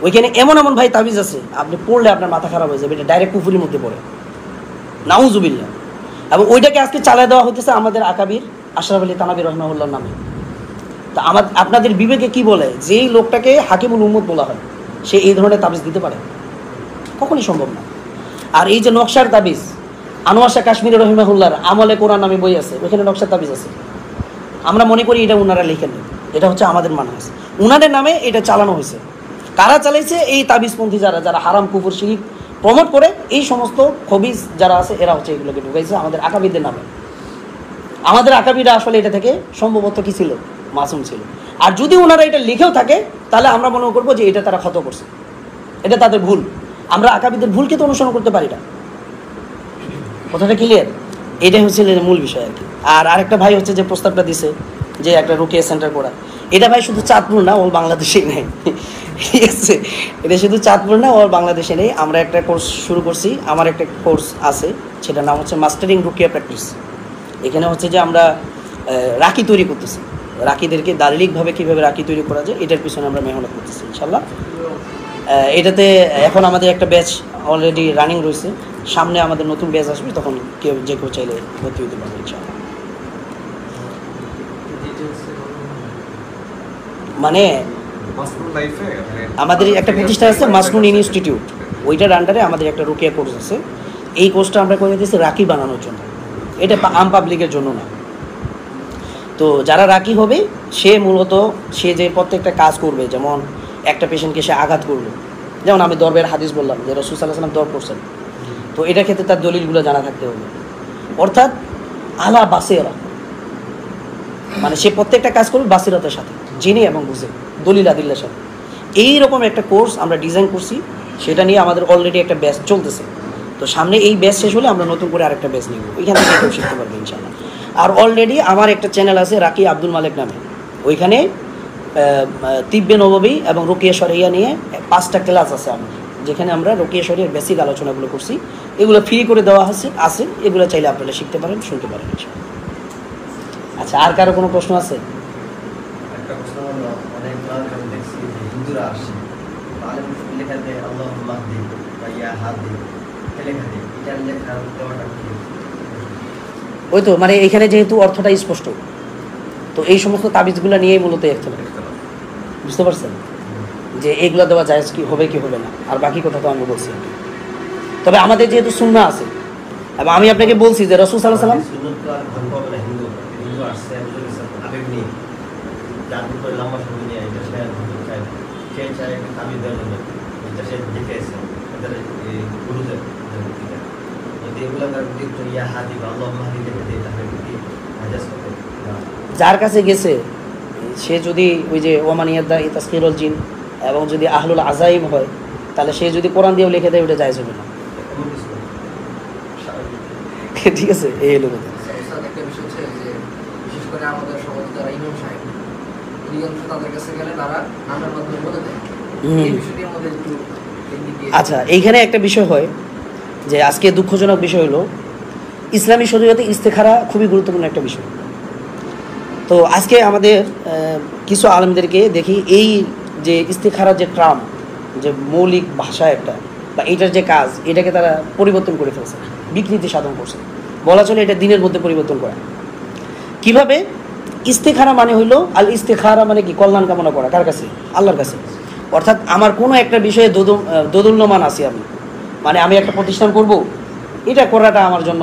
ওইখানে এমন এমন ভাই তাবিজ আছে আপনি পড়লে আপনার মাথা খারাপ হয়ে যাবে, এটা ডাইরেক্ট কুফরির মধ্যে পড়ে, নাউজুবিল্লাহ। এবং ওইটাকে আজকে চালিয়ে দেওয়া হইতেছে আমাদের আকাবির আশরাফ আলী থানভী রহিমাহুল্লাহর নামে। তা আপনাদের বিবেকে কি বলে যেই লোকটাকে হাকিমুল উম্মত বলা হয় সে এই ধরনের তাবিজ দিতে পারে? কখনই সম্ভব না। আর এই যে নকশার তাবিজ, আনোয়ার শাহ কাশ্মীরি রহিমাহুল্লাহর আমলে কোরআন নামে বই আছে, ওইখানে নকশার তাবিজ আছে। আমরা মনে করি এটা উনারা লিখেন, এটা হচ্ছে আমাদের মানহাজ, উনাদের নামে এটা চালানো হয়েছে। কারা চালাইছে? এই তাবিজপন্থী যারা হারাম কুফর শিরিক প্রমোট করে, এই সমস্ত খবিজ যারা আছে এরা হচ্ছে এগুলোকে ঢুকাইছে আমাদের আকাবিরদের নামে। আমাদের আকাবিরা আসলে এটা থেকে সম্ভবত কি ছিল? মাসুম ছিল। আর যদি ওনারা এটা লিখেও থাকে তাহলে আমরা মনে করবো যে এটা তারা ক্ষত করছে, এটা তাদের ভুল। আমরা আকাবিদের ভুলকে তো অনুসরণ করতে পারি না। কথাটা ক্লিয়ার? এটাই হচ্ছে মূল বিষয় আর কি। আর আরেকটা ভাই হচ্ছে যে প্রস্তাবটা দিছে যে একটা রুকিয়া সেন্টার করা, এটা ভাই শুধু চাঁদপুর না, ওর বাংলাদেশেই নেই, ঠিক আছে? এটা শুধু চাঁদপুর না, ওর বাংলাদেশে নেই। আমরা একটা কোর্স শুরু করছি, আমার একটা কোর্স আছে, সেটার নাম হচ্ছে মাস্টারিং রুকিয়া প্র্যাকটিস। এখানে হচ্ছে যে আমরা রাখি তৈরি করতেছি, রাখিদেরকে দারিলিকভাবে কীভাবে রাখি তৈরি করা যায় এটার পিছনে আমরা মেহনত করতেছি ইনশাল্লাহ। এটাতে এখন আমাদের একটা ব্যাচ অলরেডি রানিং রয়েছে, সামনে আমাদের নতুন ব্যাচ আসবে, তখন কেউ যে কেউ চাইলে ভর্তি হতে পারবে ইনশাল্লাহ। মানে মাসনুন লাইফে আমাদের একটা প্রতিষ্ঠান আছে মাসনুন ইনস্টিটিউট, ওইটার আন্ডারে আমাদের একটা রুকিয়া কোর্স আছে। এই কোর্সটা আমরা করে দিয়েছি রাখি বানানোর জন্য, এটা আম পাবলিকের জন্য না। তো যারা রাখি হবে সে মূলত সে যে প্রত্যেকটা কাজ করবে, যেমন একটা পেশেন্টকে সে আঘাত করলো, যেমন আমি দরবের হাদিস বললাম যে রাসূল সাল্লাল্লাহু আলাইহি ওয়াসাল্লাম দর করছেন, তো এটার ক্ষেত্রে তার দলিলগুলো জানা থাকতে হবে, অর্থাৎ আলা বাসিরা, মানে সে প্রত্যেকটা কাজ করবে বাসিরতের সাথে, জেনে এবং বুঝে, দলিল আদিল্লার সাথে। এইরকম একটা কোর্স আমরা ডিজাইন করছি, সেটা নিয়ে আমাদের অলরেডি একটা ব্যাচ চলতেছে। তো সামনে এই ব্যাচ শেষ হলে আমরা নতুন করে আরেকটা ব্যাচ নিব, ওইখান থেকে কেউ শিখতে পারবে ইনশাআল্লাহ। আর অলরেডি আমার একটা চ্যানেল আছে রাকি আব্দুল মালেক নামে, ওইখানে তিব্বে নববী এবং রুকিয়া শরিয়া নিয়ে 5টা ক্লাস আছে আমার, যেখানে আমরা রুকিয়া শরিয়ার বেসিক আলোচনাগুলো করছি, এগুলো ফ্রি করে দেওয়া আছে, এগুলো চাইলে আপনারা শিখতে পারেন, শুনতে পারেন ইনশাআল্লাহ। আচ্ছা, আর কারো কোনো প্রশ্ন আছে? একটা প্রশ্ন হলো, অনেক আমি দেখছি যে হিন্দুরা আসে আলেম লেখা দেয় আল্লাহ মাহদি বা ইয়া হাদি লেখা দেয়, এটার লেখা দেওয়াটা কি? ওই তো মানে এখানে যেহেতু অর্থটা স্পষ্ট, তো এই সমস্ত তাবিজগুলো নিয়েই মূলত এখতলাফ, বুঝতে পারছেন যে এইগুলো দেওয়া যায় কি হবে কি হবে না, আর বাকি কথা তো আমি বলছি। তবে আমাদের যেহেতু সুন্নাহ আছে, এবং আমি আপনাকে বলছি যে রাসূল সাল্লাল্লাহু আলাইহি ওয়াসাল্লাম সুন্নত তো আর ভঙ্গ হবে না, হিন্দু আসছে আবেগ নিয়ে, জানতে করে লম্বা সময় নিয়ে এটা সে ভঙ্গ চায়, সে চায় একটা তাবিজ দেওয়ার জন্য, এটা সে দেখে এসে এদের গুরুদের যদি এগুলো ইয়া হাদি বা আল্লাহ মাহদি দেখে দেয়, তাহলে কি হাজাজ করতে? যার কাছে গেছে সে যদি ওই যে ওমানিয়াদ্দা তাসকিরুল জিন এবং যদি আহলুল আজাইম হয়, তাহলে সে যদি কোরআন দিয়েও লিখে দেয়, ওটা জায়েজ হবে না, ঠিক আছে? এই হলো কথা। একটা বিষয় হচ্ছে যে বিশেষ করে আমাদের সমাজে যারা ইমাম সাহেব, অধিকাংশ তাদের কাছে গেলে তারা নানার মাধ্যমে বলে দেয়, এই বিষয়টির মধ্যে একটু আচ্ছা, এইখানে একটা বিষয় হয় যে আজকে দুঃখজনক বিষয় হলো ইসলামী শরীয়তে ইস্তেখারা খুবই গুরুত্বপূর্ণ একটা বিষয়। তো আজকে আমাদের কিছু আলেমদেরকে দেখি এই যে ইস্তেখারা যে ট্রাম, যে মৌলিক ভাষা একটা বা এটার যে কাজ, এটাকে তারা পরিবর্তন করে ফেলছে, বিকৃতি সাধন করছে, বলা চলে এটা দিনের মধ্যে পরিবর্তন করা। কিভাবে? ইস্তেখারা মানে হইলো আল ইস্তেখারা মানে কি? কল্যাণ কামনা করা, কার কাছে? আল্লাহর কাছে। অর্থাৎ আমার কোনো একটা বিষয়ে দোদুল্যমান আছি আমি, মানে আমি একটা প্রতিষ্ঠান করব, এটা করাটা আমার জন্য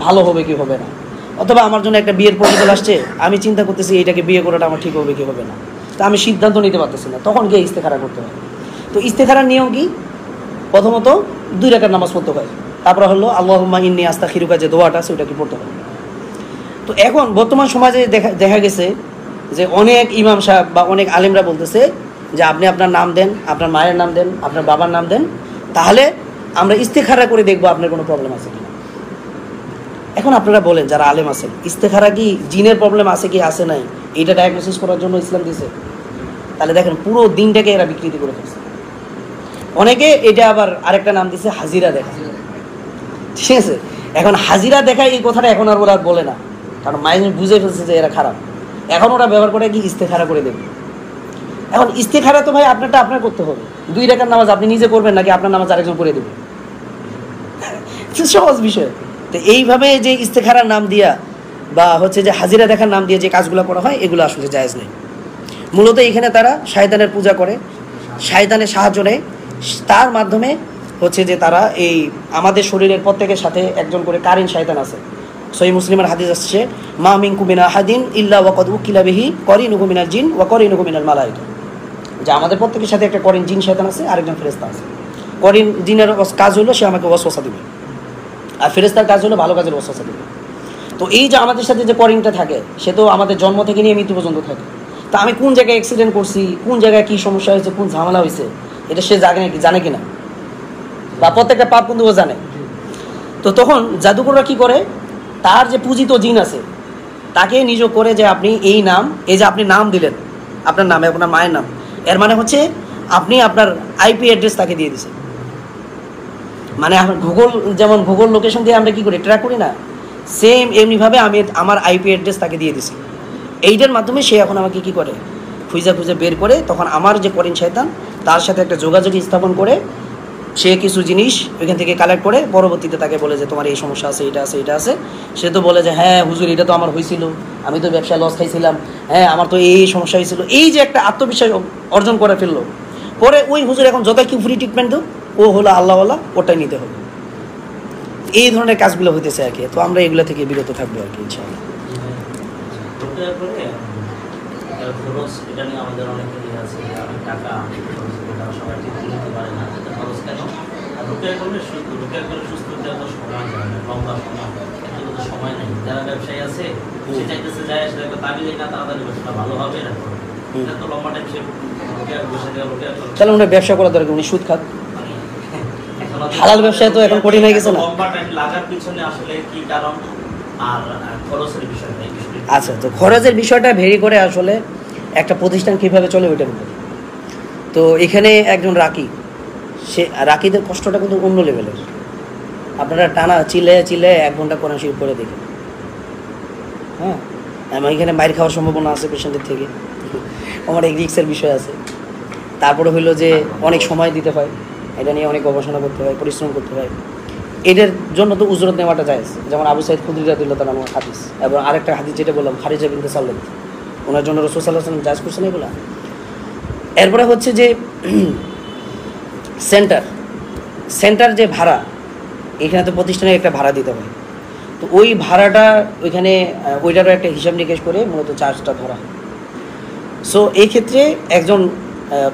ভালো হবে কি হবে না, অথবা আমার জন্য একটা বিয়ের প্রপোজাল আসছে, আমি চিন্তা করতেছি এটাকে বিয়ে করাটা আমার ঠিক হবে কি হবে না, তা আমি সিদ্ধান্ত নিতে পারতেছি না, তখন গিয়ে ইস্তেখারা করতে হয়। তো ইস্তেখারার নিয়ম কি? প্রথমত 2 রাকাত নামাজ পড়তে হয়, তারপর হলো আল্লাহুম্মা ইন্নী আস্তাগফিরুকা যে দোয়াটা আছে ওটা কি পড়তে হয়। তো এখন বর্তমান সমাজে দেখা গেছে যে অনেক ইমাম সাহেব বা অনেক আলেমরা বলতেছে যে আপনি আপনার নাম দেন, আপনার মায়ের নাম দেন, আপনার বাবার নাম দেন, তাহলে আমরা ইস্তেখারা করে দেখবো আপনার কোনো প্রবলেম আছে কিনা। এখন আপনারা বলেন যারা আলেম আছেন, ইস্তেখারা কি জিনের প্রবলেম আছে কি আছে নাই এটা ডায়াগনোসিস করার জন্য ইসলাম দিয়েছে? তাহলে দেখেন পুরো দিনটাকে এরা বিকৃতি করে ফেলছে। অনেকে এটা আবার আরেকটা নাম দিছে হাজিরা দেখা, ঠিক আছে? এখন হাজিরা দেখা এই কথাটা এখন আর ওরা বলে না, কারণ মাইন্ড বুঝে ফেলছে যে এরা খারাপ। এখন ওরা ব্যবহার করে কি ইস্তেখারা করে দেবে। এখন ইস্তেখারা তো ভাই আপনারটা আপনার করতে হবে। 2 রাকাত নামাজ আপনি নিজে করবেন নাকি আপনার নামাজ আরেকজন করে দেবে? সহজ বিষয়। তো এইভাবে যে ইস্তেখারার নাম দিয়া বা হচ্ছে যে হাজিরা দেখার নাম দিয়ে যে কাজগুলো করা হয়, এগুলো আসলে জায়েজ নেই। মূলত এখানে তারা শয়তানের পূজা করে, শয়তানের সাহায্য নেয়, তার মাধ্যমে হচ্ছে যে তারা এই আমাদের শরীরের প্রত্যেকের সাথে একজন করে কারিন শয়তান আছে। সহিহ মুসলিমের হাদিস আসছে, মা মিনকুম মিন আহাদিন ইল্লা ওয়া কদ উকিলা বিহি করিনুহু মিনাল জিন ওয়া করিনুহু মিনাল মালায়েকা, যে আমাদের প্রত্যেকের সাথে একটা করিন জিন শয়তান আছে, আরেকজন ফেরেশতা আছে। করিন জিনের কাজ হলো সে আমাকে ওয়াসওয়াসা দিবে, আর ফেরেশতার কাজ হলো ভালো কাজের ওয়াসওয়াসা দিবে। তো এই যে আমাদের সাথে যে করিনটা থাকে, সে তো আমাদের জন্ম থেকে নিয়ে মৃত্যু পর্যন্ত থাকে। তা আমি কোন জায়গায় অ্যাক্সিডেন্ট করছি, কোন জায়গায় কী সমস্যা হয়েছে, কোন ঝামেলা হয়েছে, এটা সে জানে কি না, বা প্রত্যেকটা পাপ কিন্তু ও জানে। তো তখন জাদুকররা কি করে, তার যে পূজিত জিন আছে তাকে নিয়োগ করে যে আপনি এই নাম, এই যে আপনি নাম দিলেন, আপনার নামে আপনার মায়ের নাম, এর মানে হচ্ছে আপনি আপনার আইপি অ্যাড্রেস তাকে দিয়ে দিয়েছেন। মানে আমার গুগল, যেমন গুগল লোকেশন দিয়ে আমরা কী করি, ট্র্যাক করি না, সেম এমনিভাবে আমি আমার আইপি অ্যাড্রেস তাকে দিয়ে দিছি। এইটার মাধ্যমে সে এখন আমাকে কী করে, খুঁজে খুঁজে বের করে তখন আমার যে করিন শয়তান তার সাথে একটা যোগাযোগ স্থাপন করে সে কিছু জিনিস ওইখান থেকে কালেক্ট করে পরবর্তীতে তাকে বলে যে তোমার এই সমস্যা আছে, এটা আছে, এটা আছে। সে তো বলে যে হ্যাঁ হুজুর, এটা তো আমার হয়েছিল, আমি তো ব্যবসায় লস খাইছিলাম, হ্যাঁ আমার তো এই সমস্যা হয়েছিল। এই যে একটা আত্মবিশ্বাস অর্জন করে ফেললো, পরে ওই হুজুর এখন যত কি ফ্রি ট্রিটমেন্ট দেব, ও হলো আল্লাহওয়ালা, ওটাই নিতে হবে। এই ধরনের কাজগুলো হইতেছে আর কি। তো আমরা এগুলো থেকে বিরত থাকবো আর কি ইনশাআল্লাহ। খরচ এটা নিয়ে আমাদের অনেকেরই আছে, অনেক টাকা সবাই ঠিক নিতে পারে না, এটা খরচ কেন? আর রুকিয়া করলে সুস্থ হতে এত সময় যায় না, লম্বা সময়, এত তো সময় নেই। যারা ব্যবসায়ী আছে সে চাইতেছে যায় আসলে একটা তাবিলে না তাড়াতাড়ি ব্যবসাটা ভালো হবে, এটা এটা তো লম্বা টাইম সে রুকিয়া বসে দেওয়া, রুকিয়া তাহলে উনি ব্যবসা করা দরকার, উনি সুদ খাক। হালাল ব্যবসায় তো এখন কঠিন হয়ে গেছে না? লম্বা টাইম লাগার পিছনে আসলে কি কারণ আর খরচের বিষয়টা? আচ্ছা, তো খরচের বিষয়টা ভেরি করে আসলে একটা প্রতিষ্ঠান কীভাবে চলে ওইটার উপর। তো এখানে একজন রাকি, সে রাকিদের কষ্টটা কিন্তু অন্য লেভেলের। আপনারা টানা চিলে 1 ঘন্টা কোরআন শরীফ পড়ে দেখেন। হ্যাঁ, আমার এখানে মাইর খাওয়ার সম্ভাবনা আছে পেশেন্টের থেকে, আমার এক রিক্সের বিষয় আছে। তারপরে হইলো যে অনেক সময় দিতে হয়, এটা নিয়ে অনেক গবেষণা করতে হয়, পরিশ্রম করতে হয়। এদের জন্য তো উজরত নেওয়াটা জায়েজ, যেমন আবু সাইদ খুদরি রাদিয়াল্লাহু তাআলা আনহু হাদিস, এবং আরেকটা হাদিস যেটা বললাম খারিজা বিনতে সাল্লাত, ওনার জন্য রাসূল সাল্লাল্লাহু আলাইহি ওয়াসাল্লাম জায়েজ করছেন এগুলো। এরপরে হচ্ছে যে সেন্টার যে ভাড়া, এখানে তো প্রতিষ্ঠানে একটা ভাড়া দিতে হয়। তো ওই ভাড়াটা ওইখানে ওইটারও একটা হিসাব নিকেশ করে মূলত চার্জটা ধরা হয়। সো এই ক্ষেত্রে একজন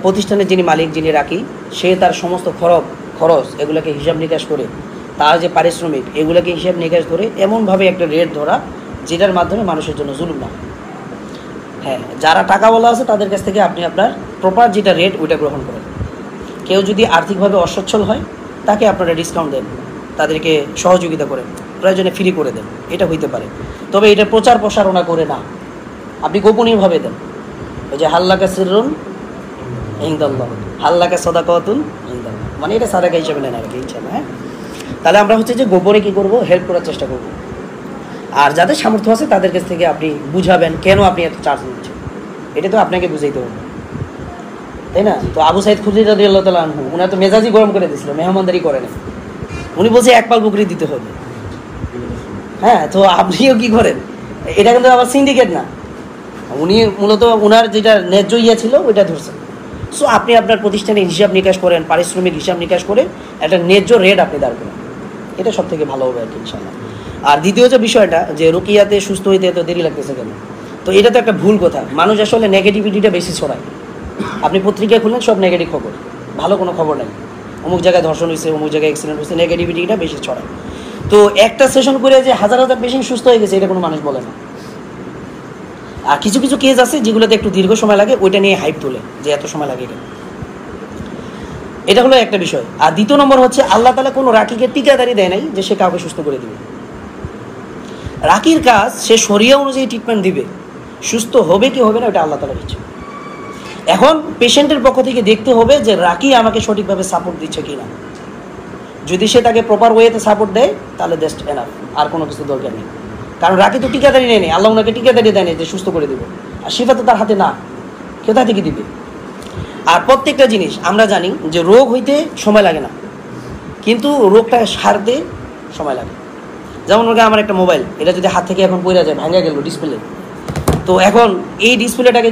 প্রতিষ্ঠানের যিনি মালিক, যিনি রাখি, সে তার সমস্ত খরচ এগুলোকে হিসাব নিকাশ করে, তার যে পারিশ্রমিক এগুলোকে হিসাব নিকাশ করে এমনভাবে একটা রেট ধরা যেটার মাধ্যমে মানুষের জন্য জুলুম না। হ্যাঁ, যারা টাকাওয়ালা আছে তাদের কাছ থেকে আপনি আপনার প্রপার যেটা রেট ওইটা গ্রহণ করেন। কেউ যদি আর্থিকভাবে অসচ্ছল হয় তাকে আপনারা ডিসকাউন্ট দেন, তাদেরকে সহযোগিতা করেন, প্রয়োজনে ফ্রি করে দেন, এটা হইতে পারে। তবে এটা প্রচার প্রসারণা করে না, আপনি গোপনীয়ভাবে দেন। ওই যে হাল্লাকা সিররুন ইনদাল্লাহ, হাল্লাকা সাদাকাতুন ইনদাল্লাহ, মানে এটা সাদাকা হিসেবে নেন আর কি ইনশাআল্লাহ। হ্যাঁ, তাহলে আমরা হচ্ছে যে গোপনে কী করবো, হেল্প করার চেষ্টা করব। আর যাদের সামর্থ্য আছে তাদের কাছ থেকে আপনি বুঝাবেন কেন আপনি এত চার্জ নিচ্ছেন, এটা তো আপনাকে বুঝাইতে হবে, তাই না? তো আবু সাইদ খুদরি রাদিয়াল্লাহু তাআলা আনহু, উনার তো মেজাজি গরম করে দিয়েছিল, মেহমানদারি করে না, উনি বলছে 1 পাল বকরি দিতে হবে। হ্যাঁ, তো আপনিও কি করেন, এটা কিন্তু আবার সিন্ডিকেট না, উনি মূলত ওনার যেটা ন্যায্য ছিল ওইটা ধরছেন। সো আপনি আপনার প্রতিষ্ঠানে হিসাব নিকাশ করেন, পারিশ্রমিক হিসাব নিকাশ করে একটা ন্যায্য রেট আপনি দাঁড় করেন, এটা সব থেকে ভালো হবে আর কি ইনশাআল্লাহ। আর দ্বিতীয় যে বিষয়টা, যে রুকিয়াতে সুস্থ হইতে এত দেরি লাগতেছে কেন, তো এটা তো একটা ভুল কথা। মানুষ আসলে নেগেটিভিটিটা বেশি ছড়ায়। আপনি পত্রিকা খুললেন সব নেগেটিভ খবর, ভালো কোনো খবর নাই, অমুক জায়গায় ধর্ষণ হয়েছে, অমুক জায়গায় অ্যাক্সিডেন্ট হয়েছে, নেগেটিভিটিটা বেশি ছড়ায়। তো একটা সেশন করে যে হাজার পেশেন্ট সুস্থ হয়ে গেছে এটা কোনো মানুষ বলে না। আর কিছু কিছু কেস আছে যেগুলোতে একটু দীর্ঘ সময় লাগে, ওইটা নিয়ে হাইপ তোলে যে এত সময় লাগে কেন। এটা হলো একটা বিষয়। আর দ্বিতীয় নম্বর হচ্ছে আল্লাহ তাআলা কোনো রাকিকে টিকাদারি দেয় নাই যে সে কাউকে সুস্থ করে দিবে। রাকির কাজ সে শরিয়া অনুযায়ী ট্রিটমেন্ট দিবে, সুস্থ হবে কি হবে না ওটা আল্লাহ তাআলার ইচ্ছা। এখন পেশেন্টের পক্ষ থেকে দেখতে হবে যে রাকি আমাকে সঠিকভাবে সাপোর্ট দিচ্ছে কিনা। যদি সে তাকে প্রপার ওয়েতে সাপোর্ট দেয় তাহলে জাস্ট এনাফ, আর কোনো কিছু দরকার নেই। কারণ রাকি তো টিকাদারি নেয়নি, আল্লাহ ওনাকে টিকাদারি দেয়নি যে সুস্থ করে দেবে, আর শিফা তো তার হাতে না, কোথা থেকে দিবে। আর প্রত্যেকটা জিনিস আমরা জানি যে রোগ হইতে সময় লাগে না, কিন্তু রোগটা সারতে সময় লাগে। যেমন আমার একটা মোবাইল, এটা যদি হাত থেকে এখন পড়ে যায়, ভাঙা গেল ডিসপ্লে, তো এখন এই ডিসপ্লেটাকে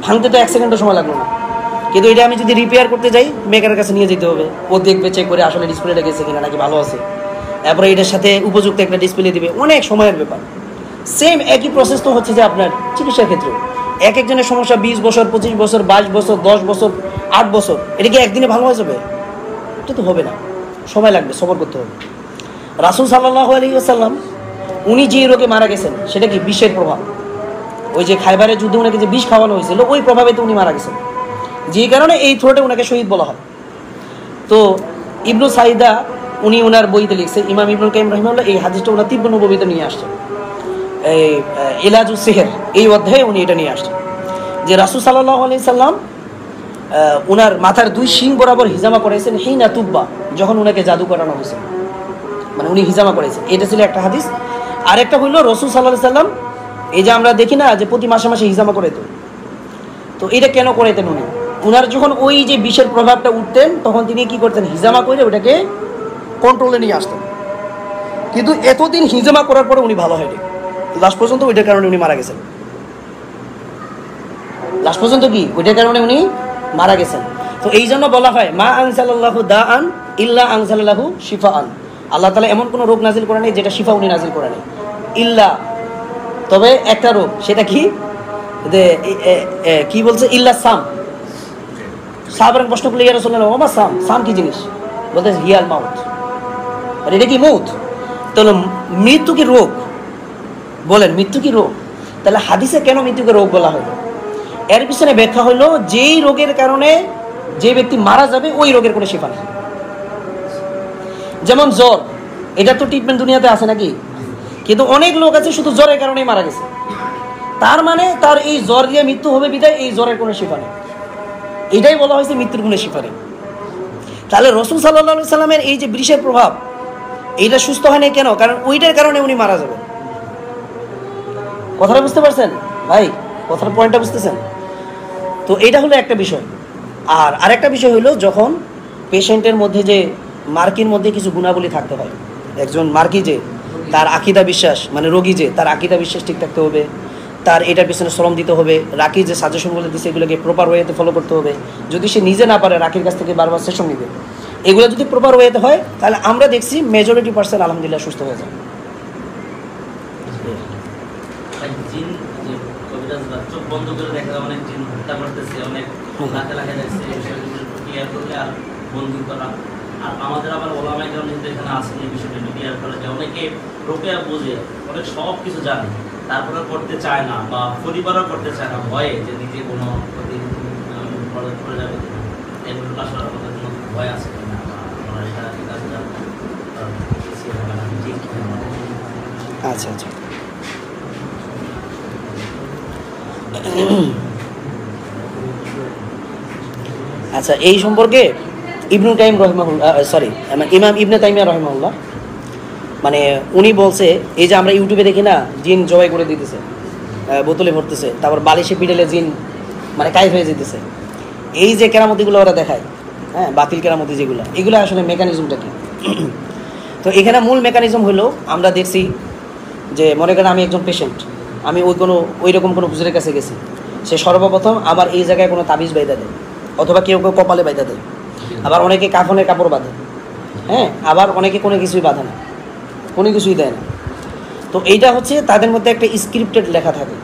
ভাঙতে তো 1 সেকেন্ডও সময় লাগলো না, কিন্তু এটা আমি যদি রিপেয়ার করতে যাই মেকারের কাছে নিয়ে যেতে হবে, ও দেখবে, চেক করে আসলে ডিসপ্লেটা গেছে কিনা, নাকি ভালো আছে, তারপরে এটার সাথে উপযুক্ত একটা ডিসপ্লে দিবে, অনেক সময়ের ব্যাপার। সেম একই প্রসেস তো হচ্ছে যে আপনার চিকিৎসার ক্ষেত্রে একজনের সমস্যা 20 বছর, 25 বছর, 22 বছর, 10 বছর, 8 বছর, এটা কি একদিনে ভালো হয়ে যাবে? এটা তো হবে না, সময় লাগবে, সবর করতে হবে। রাসূল সাল্লাল্লাহু আলাইহি ওয়াসাল্লাম উনি যে রোগে মারা গেছেন সেটা কি বিষের প্রভাব, ওই যে খাইবারের যুদ্ধে ওনাকে যে বিষ খাওয়ানো হয়েছিল ওই প্রভাবে তো উনি মারা গেছেন, যে কারণে এই থ্রোটে ওনাকে শহীদ বলা হয়। তো ইবনু সাইদা উনি ওনার বইতে লিখছে, ইমাম ইবনুল কাইয়িম রাহিমাহুল্লাহ এই হাদিসটা ওনার তিব্বন নববীতে নিয়ে আসছেন। এই ইলাজুস সিহর এই অধ্যায়ে উনি এটা নিয়ে আসছেন যে রাসূল সাল্লাল্লাহু আলাইহি সাল্লাম উনার মাথার 2 শিং বরাবর হিজামা করেছেন হিনা তুব্বা, যখন উনাকে জাদু করানো হয়েছে, মানে উনি হিজামা করেছেন। এটা ছিল একটা হাদিস। আরেকটা হইল রাসূল সাল্লাল্লাহু আলাইহি সাল্লাম এই যে আমরা দেখি না যে প্রতি মাসে মাসে হিজামা করে, তো এটা কেন করাইতেন উনি? উনার যখন ওই যে বিষের প্রভাবটা উঠতেন তখন তিনি কি করতেন, হিজামা করে ওটাকে কন্ট্রোলে নিয়ে আসতেন। কিন্তু এতদিন হিজামা করার পরে উনি ভালো হয়নি, লাস্ট পর্যন্ত ওইটার কারণে উনি মারা গেছেন। লাস্ট পর্যন্ত কি ওইটার কারণে উনি মারা গেছেন। তো এই জন্য বলা হয় মা আনজালাল্লাহু দাআন ইল্লা আনজালাল্লাহু শিফাআন, আল্লাহ তাআলা এমন কোনো রোগ নাজিল করে নেই যেটা শিফা উনি নাজিল করে নেই, ইল্লা, তবে একটা রোগ, সেটা কি কি বলছে, ইল্লা সাম। সাহাবারা প্রশ্ন করলে ইয়া রাসূলুল্লাহ ওমা সাম, সাম কি জিনিস? বলতে হিয়াল মাউত, আর এটা কি মৌত? তাহলে মৃত্যু কি রোগ? বলেন মৃত্যু কি রোগ? তাহলে হাদিসে কেন মৃত্যুকে রোগ বলা হলো? এর পিছনে ব্যাখ্যা হলো যেই রোগের কারণে যে ব্যক্তি মারা যাবে ওই রোগের কোনো শিফা নেই। যেমন জ্বর, এটা তো ট্রিটমেন্ট দুনিয়াতে আছে নাকি? কিন্তু অনেক লোক আছে শুধু জ্বরের কারণেই মারা গেছে, তার মানে তার এই জ্বর দিয়ে মৃত্যু হবে বিদায় এই জ্বরের কোনো শিফা নেই। এটাই বলা হয়েছে মৃত্যুর কোনো শিফা নেই। তাহলে রাসূল সাল্লাল্লাহু আলাইহি সাল্লামের এই যে বৃষের প্রভাব, এইটা সুস্থ হয় না কেন? কারণ ওইটার কারণে উনি মারা যাবেন। কথাটা বুঝতে পারছেন ভাই? কথার পয়েন্টটা বুঝতেছেন? তো এটা হলো একটা বিষয়। আর আরেকটা বিষয় হলো যখন পেশেন্টের মধ্যে যে মার্কির মধ্যে কিছু গুণাবলী থাকতে হয়, একজন মার্কি যে তার আকীদা বিশ্বাস, মানে রোগী যে তার আকীদা বিশ্বাস ঠিক থাকতে হবে, তার এটার পিছনে শ্রম দিতে হবে, রাকি যে সাজেশনগুলো দিচ্ছে এগুলোকে প্রপার ওয়েতে ফলো করতে হবে। যদি সে নিজে না পারে রাকির কাছ থেকে বারবার সেশন নিবে, এগুলো যদি প্রপার ওয়েতে হয় তাহলে আমরা দেখছি মেজরিটি পার্সেন্ট আলহামদুলিল্লাহ সুস্থ হয়ে যায়। জিন যে কবিরাজ বা চোখ বন্ধ করে দেখা যায় অনেক জিন হত্যা করতেছে, অনেক লাখে লাখে দেখছে, এই বিষয়গুলো ক্লিয়ার করলে আর বন্দী করা। আর আমাদের আবার ওলামায়ে কেরাম যেখানে আছেন এই বিষয়টা ক্লিয়ার করে যে অনেকে রোকেয়া বোঝে, অনেক সব কিছু জানে, তারপরে করতে চায় না বা পরিবারও করতে চায় না, ভয়ে যে নিজে কোনো ক্ষতি করে যাবে, এগুলো আসলে আমাদের কোনো ভয় আছে কিনা বা আমরা এটা কাজটা ঠিক। আচ্ছা আচ্ছা, আচ্ছা এই সম্পর্কে ইবনুল কাইয়িম রাহিমাহুল্লাহ, সরি ইমাম ইবনে তাইমিয়া রাহিমাহুল্লাহ, মানে উনি বলছে এই যে আমরা ইউটিউবে দেখি না জিন জবাই করে দিতেছে, বোতলে ভরতেছে, তারপর বালিশে পিড়েলে জিন মানে কাইফ হয়ে যেতেছে, এই যে কেরামতিগুলো ওরা দেখায়, হ্যাঁ বাতিল কেরামতি যেগুলো, এগুলো আসলে মেকানিজমটা কি? তো এখানে মূল মেকানিজম হলো আমরা দেখছি যে মনে করেন আমি একজন পেশেন্ট, আমি ওই রকম কোনো হুজুরের কাছে গেছি, সে সর্বপ্রথম আমার এই জায়গায় কোনো তাবিজ বাইদা দেয়, অথবা কেউ কেউ কপালে বাইদা দেয়, আবার অনেকে কাফনের কাপড় বাঁধে, হ্যাঁ, আবার অনেকে কোনো কিছুই বাঁধে না, কোনো কিছুই দেয় না। তো এইটা হচ্ছে তাদের মধ্যে একটা স্ক্রিপ্টেড লেখা থাকে।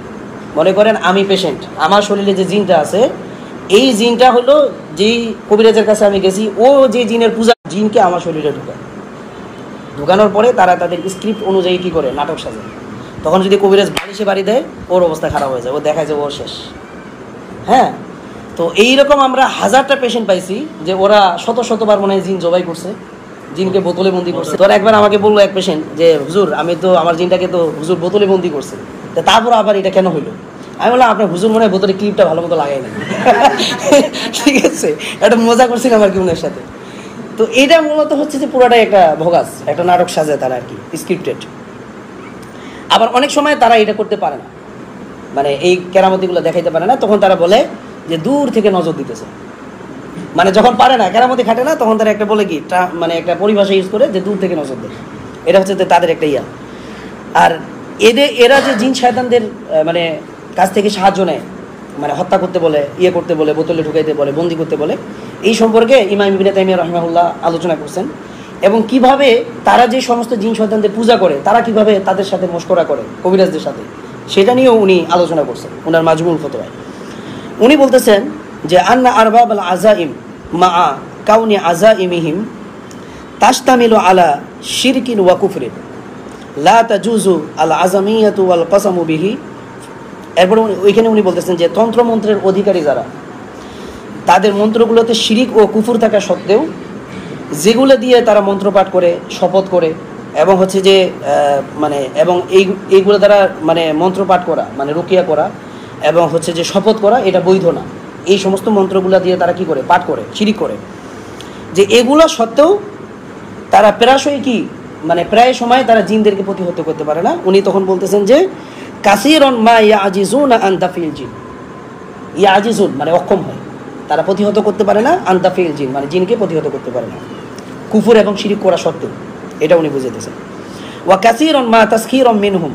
মনে করেন আমি পেশেন্ট, আমার শরীরে যে জিনটা আছে এই জিনটা হলো যেই কবিরাজের কাছে আমি গেছি, ও যে জিনের পূজা জিনকে আমার শরীরে ঢুকানোর পরে তারা তাদের স্ক্রিপ্ট অনুযায়ী কী করে নাটক সাজায়। তখন যদি কবিরাজ বালিশে বাড়ি দেয় ওর অবস্থা খারাপ হয়ে যায়, ও দেখায় যে ও শেষ। হ্যাঁ, তো এইরকম আমরা হাজারটা পেশেন্ট পাইছি যে ওরা শতবার মনে হয় জিন জবাই করছে, জিনকে বোতলে বন্দি করছে। তোর একবার আমাকে বললো এক পেশেন্ট যে হুজুর আমি তো আমার জিনটাকে তো হুজুর বোতলে বন্দি করছে, তারপর আবার এটা কেন হইলো? আমি বললাম আপনার হুজুর মনে হয় বোতলে ক্লিপটা ভালো মতো লাগাই না। ঠিক আছে, একটা মজা করছিলাম আর কি ওনার সাথে। তো এটা মূলত হচ্ছে যে পুরোটাই একটা ভোগাস, একটা নাটক সাজায় তারা আর কি, স্ক্রিপ্টেড। আবার অনেক সময় তারা এটা করতে পারে না, মানে এই কেরামতিগুলো দেখাইতে পারে না, তখন তারা বলে যে দূর থেকে নজর দিতেছে। মানে যখন পারে না, কেরামতি খাটে না, তখন তারা একটা বলে কি মানে একটা পরিভাষা ইউজ করে যে দূর থেকে নজর দেয়। এটা হচ্ছে তাদের একটা ইয়া। আর এরা যে জিন শয়তানদের মানে কাছ থেকে সাহায্য নেয়, মানে হত্যা করতে বলে, ইয়ে করতে বলে, বোতলে ঢুকাইতে বলে, বন্দি করতে বলে, এই সম্পর্কে ইমাম ইবনে তাইমিয়া রাহিমাহুল্লাহ আলোচনা করছেন। এবং কিভাবে তারা যে সমস্ত জিন শয়তানদের পূজা করে, তারা কিভাবে তাদের সাথে মশকরা করে কবিরাজদের সাথে, সেটা নিয়েও উনি আলোচনা করছেন ওনার মাজমুল ফতোয়ায়। উনি বলতেছেন যে আন্না আরবাব আল আজাইম মা কাউনি আজাইমিহিম তাশতামিলু আলা শিরকিন ওয়া কুফরিন লা তাজুজু আল আজামিয়াতু ওয়াল কসামু বিহি। এরপর ওইখানে উনি বলতেছেন যে তন্ত্রমন্ত্রের অধিকারী যারা, তাদের মন্ত্রগুলোতে শিরিক ও কুফুর থাকা সত্ত্বেও যেগুলো দিয়ে তারা মন্ত্রপাঠ করে, শপথ করে, এবং হচ্ছে যে মানে এবং এইগুলো দ্বারা মানে মন্ত্র পাঠ করা মানে রুকিয়া করা এবং হচ্ছে যে শপথ করা এটা বৈধ না। এই সমস্ত মন্ত্রগুলো দিয়ে তারা কি করে পাঠ করে শিরিক করে। যে এগুলো সত্ত্বেও তারা প্রায়শই কি মানে প্রায় সময় তারা জিনদেরকে প্রতিহত করতে পারে না। উনি তখন বলতেছেন যে কাসিরন মা ইয়াজিজুনা আন দাফিল জিন, ইয়াজিজুন মানে অক্ষম হয়, তারা প্রতিহত করতে পারে না, আন দাফিল জিন মানে জিনকে প্রতিহত করতে পারে না কুফর এবং শিরিক করা সত্ত্বেও, এটা উনি বুঝাইতেছেন। ওয়া কাসিরন মা তাসখিরুম মিনহুম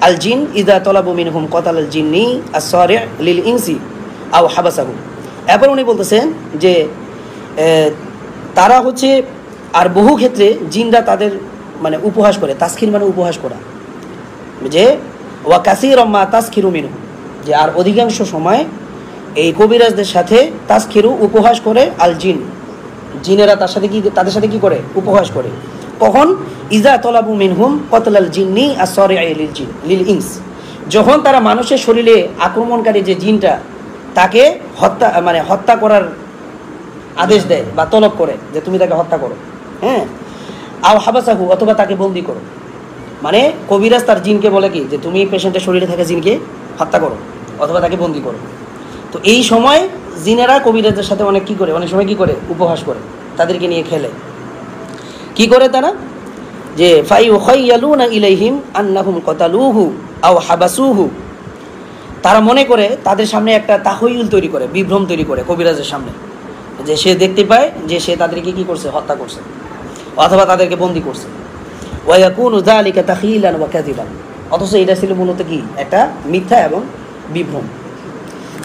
আল জিন ইযা তালাবু মিনহুম কতাল আল জিন্নি আস-সারি' লিল ইনসি আও হাবাসাহু। এরপর উনি বলতেছেন যে তারা হচ্ছে আর বহু ক্ষেত্রে জিনরা তাদের মানে উপহাস করে, তাসখির মানে উপহাস করা, যে ওয়া কাসিরুম মা তাসখিরু মিনহুম, যে আর অধিকাংশ সময় এই কবিরাজদের সাথে তাসখিরু উপহাস করে আল জিন, জিনেরা তাদের সাথে কি করে উপহাস করে। কখন ইজা তলাবু মিনহুম কতলাল জিন্নি আস-সারি' লিল জিন লিল ইনস, যখন তারা মানুষের শরীরে আক্রমণকারী যে জিনটা তাকে হত্যা করার আদেশ দেয় বা তলব করে যে তুমি তাকে হত্যা করো, হ্যাঁ, আও হাবাসাহু অথবা তাকে বন্দি করো। মানে কবিরাজ তার জিনকে বলে কি যে তুমি পেশেন্টের শরীরে থাকা জিনকে হত্যা করো অথবা তাকে বন্দি করো। তো এই সময় জিনেরা কবিরাজের সাথে অনেক কি করে, অনেক সময় কি করে উপহাস করে, তাদেরকে নিয়ে খেলে। কি করে তারা, যে ফায়ুখাইয়ালুনা ইলাইহিম আন্নাহুম কতালুহু আও হাবাসুহু, তারা মনে করে তাদের সামনে একটা তাহয়ুল তৈরি করে, বিভ্রম তৈরি করে কবিরাজের সামনে, যে সে দেখতে পায় যে সে তাদেরকে কি করছে, হত্যা করছে অথবা তাদেরকে বন্দি করছে। ওয়া ইয়াকুনু যালিকা তাখিলান ওয়া কাযিবান, অথচ এটা ছিল মূলত কি একটা মিথ্যা এবং বিভ্রম।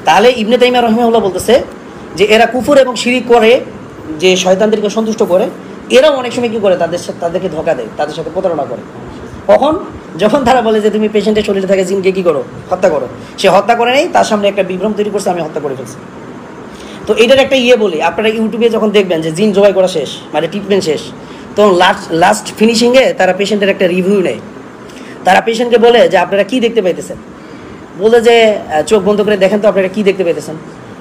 তাহলে ইবনে তাইমিয়া রাহিমাহুল্লাহ বলতেছে যে এরা কুফর এবং শিরিক করে, যে শয়তানদেরকে সন্তুষ্ট করে, এরাও অনেক সময় কি করে তাদেরকে ধোঁকা দেয়, তাদের সাথে প্রতারণা করে। কখন, যখন তারা বলে যে তুমি পেশেন্টের শরীরে থাকে জিনকে কি করো, হত্যা করো, সে হত্যা করে নেই, তার সামনে একটা বিভ্রম তৈরি করছে, আমি হত্যা করে ফেলছি। তো এটার একটা বলি, আপনারা ইউটিউবে যখন দেখবেন যে জিন জবাই করা শেষ মানে ট্রিটমেন্ট শেষ, তখন লাস্ট ফিনিশিংয়ে তারা পেশেন্টের একটা রিভিউ নেয়। তারা পেশেন্টকে বলে যে আপনারা কি দেখতে পাইতেছেন, বলে যে চোখ বন্ধ করে দেখেন তো আপনারা কি দেখতে পাইতেছেন,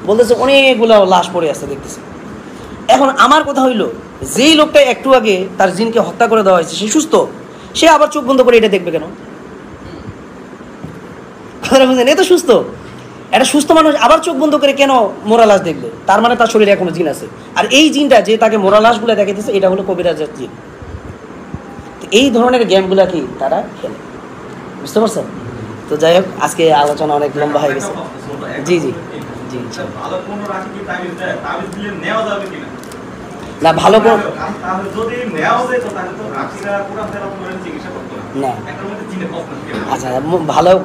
বলতেছে অনেকগুলো লাশ পড়ে আছে দেখতেছে। এখন আমার কথা হইল, যেই লোকটা একটু আগে তার জিনকে হত্যা করে দেওয়া হয়েছে সে সুস্থ, সে আবার চোখ বন্ধ করে এটা দেখবে কেন? কথাটা বুঝলেন? এ তো সুস্থ, একটা সুস্থ মানুষ আবার চোখ বন্ধ করে কেন মোরা লাশ দেখবে? তার মানে তার শরীরে এখনো জিন আছে। আর এই জিনটা যে তাকে মোরা লাশগুলো দেখাইতেছে এটা হলো কবিরাজের জিন। তো এই ধরনের গেমগুলা কি তারা খেলে, বুঝতে পারছেন? তো যাই হোক, আজকে আলোচনা অনেক লম্বা হয়ে গেছে। জি জি জি, না ভালো না, আচ্ছা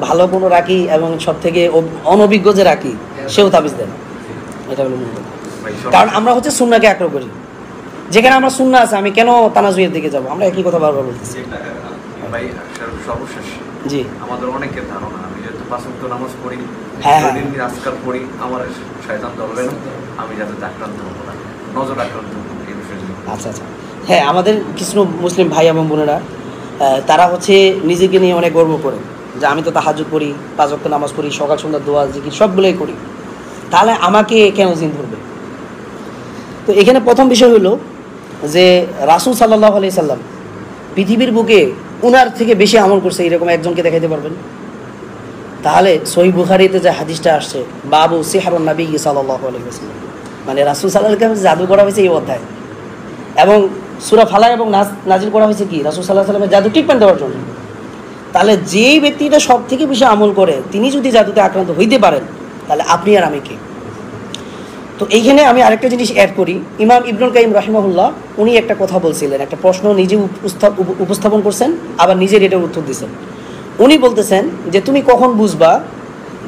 ভালো কোনো রাখি এবং সব থেকে অনভিজ্ঞ যে রাখি সেও তাবিজ দেয়, এটা হলো মূল কথা। কারণ আমরা হচ্ছে সুন্নাহকে আঁকড়ে করি, যেখানে আমরা সুন্নাহ আছে আমি কেন তানাজুয়ের দিকে যাব? আমরা একই কথা বারবার বলতেছি। সর্বশেষ জি, আমাদের অনেকের ধারণা আমি যেহেতু 5 ওয়াক্ত নামাজ পড়ি, হ্যাঁ আজকাল পড়ি, আমার শয়তান ধরবে না, আমি যাতে আক্রান্ত হবো না, নজর আক্রান্ত হবো এই বিষয়গুলো। আচ্ছা আচ্ছা, হ্যাঁ, আমাদের কিছু মুসলিম ভাই এবং বোনেরা তারা হচ্ছে নিজেকে নিয়ে অনেক গর্ব করে যে আমি তো তাহাজ্জুদ পড়ি, 5 ওয়াক্ত নামাজ পড়ি, সকাল সন্ধ্যা দোয়া জিকির সবগুলোই করি, তাহলে আমাকে কেন জিন ধরবে? তো এখানে প্রথম বিষয় হলো যে রাসূল সাল্লাল্লাহু আলাইহি সাল্লাম পৃথিবীর বুকে উনার থেকে বেশি আমল করছে এরকম একজনকে দেখাইতে পারবেন? তাহলে সহিহ বুখারীতে যে হাদিসটা আসছে, বাবু সিহরুন নবী সাল্লাল্লাহু আলাইহি ওয়াসাল্লাম, মানে রাসূল সাল্লাল্লাহু আলাইহি ওয়াসাল্লাম জাদু করা হয়েছে এই অধ্যায়, এবং সূরা ফালাক এবং নাস নাজিল করা হয়েছে কি রাসূল সাল্লাল্লাহু আলাইহি ওয়াসাল্লামের জাদু ট্রিটমেন্ট দেওয়ার জন্য। তাহলে যেই ব্যক্তিটা সব থেকে বেশি আমল করে তিনি যদি জাদুতে আক্রান্ত হইতে পারেন, তাহলে আপনি আর আমি কে? তো এইখানে আমি আরেকটা জিনিস অ্যাড করি। ইমাম ইবনুল কাইয়িম রাহিমাহুল্লাহ উনি একটা কথা বলছিলেন, একটা প্রশ্ন নিজে উপস্থাপন করছেন, আবার নিজের এটার উত্তর দিচ্ছেন। উনি বলতেছেন যে তুমি কখন বুঝবা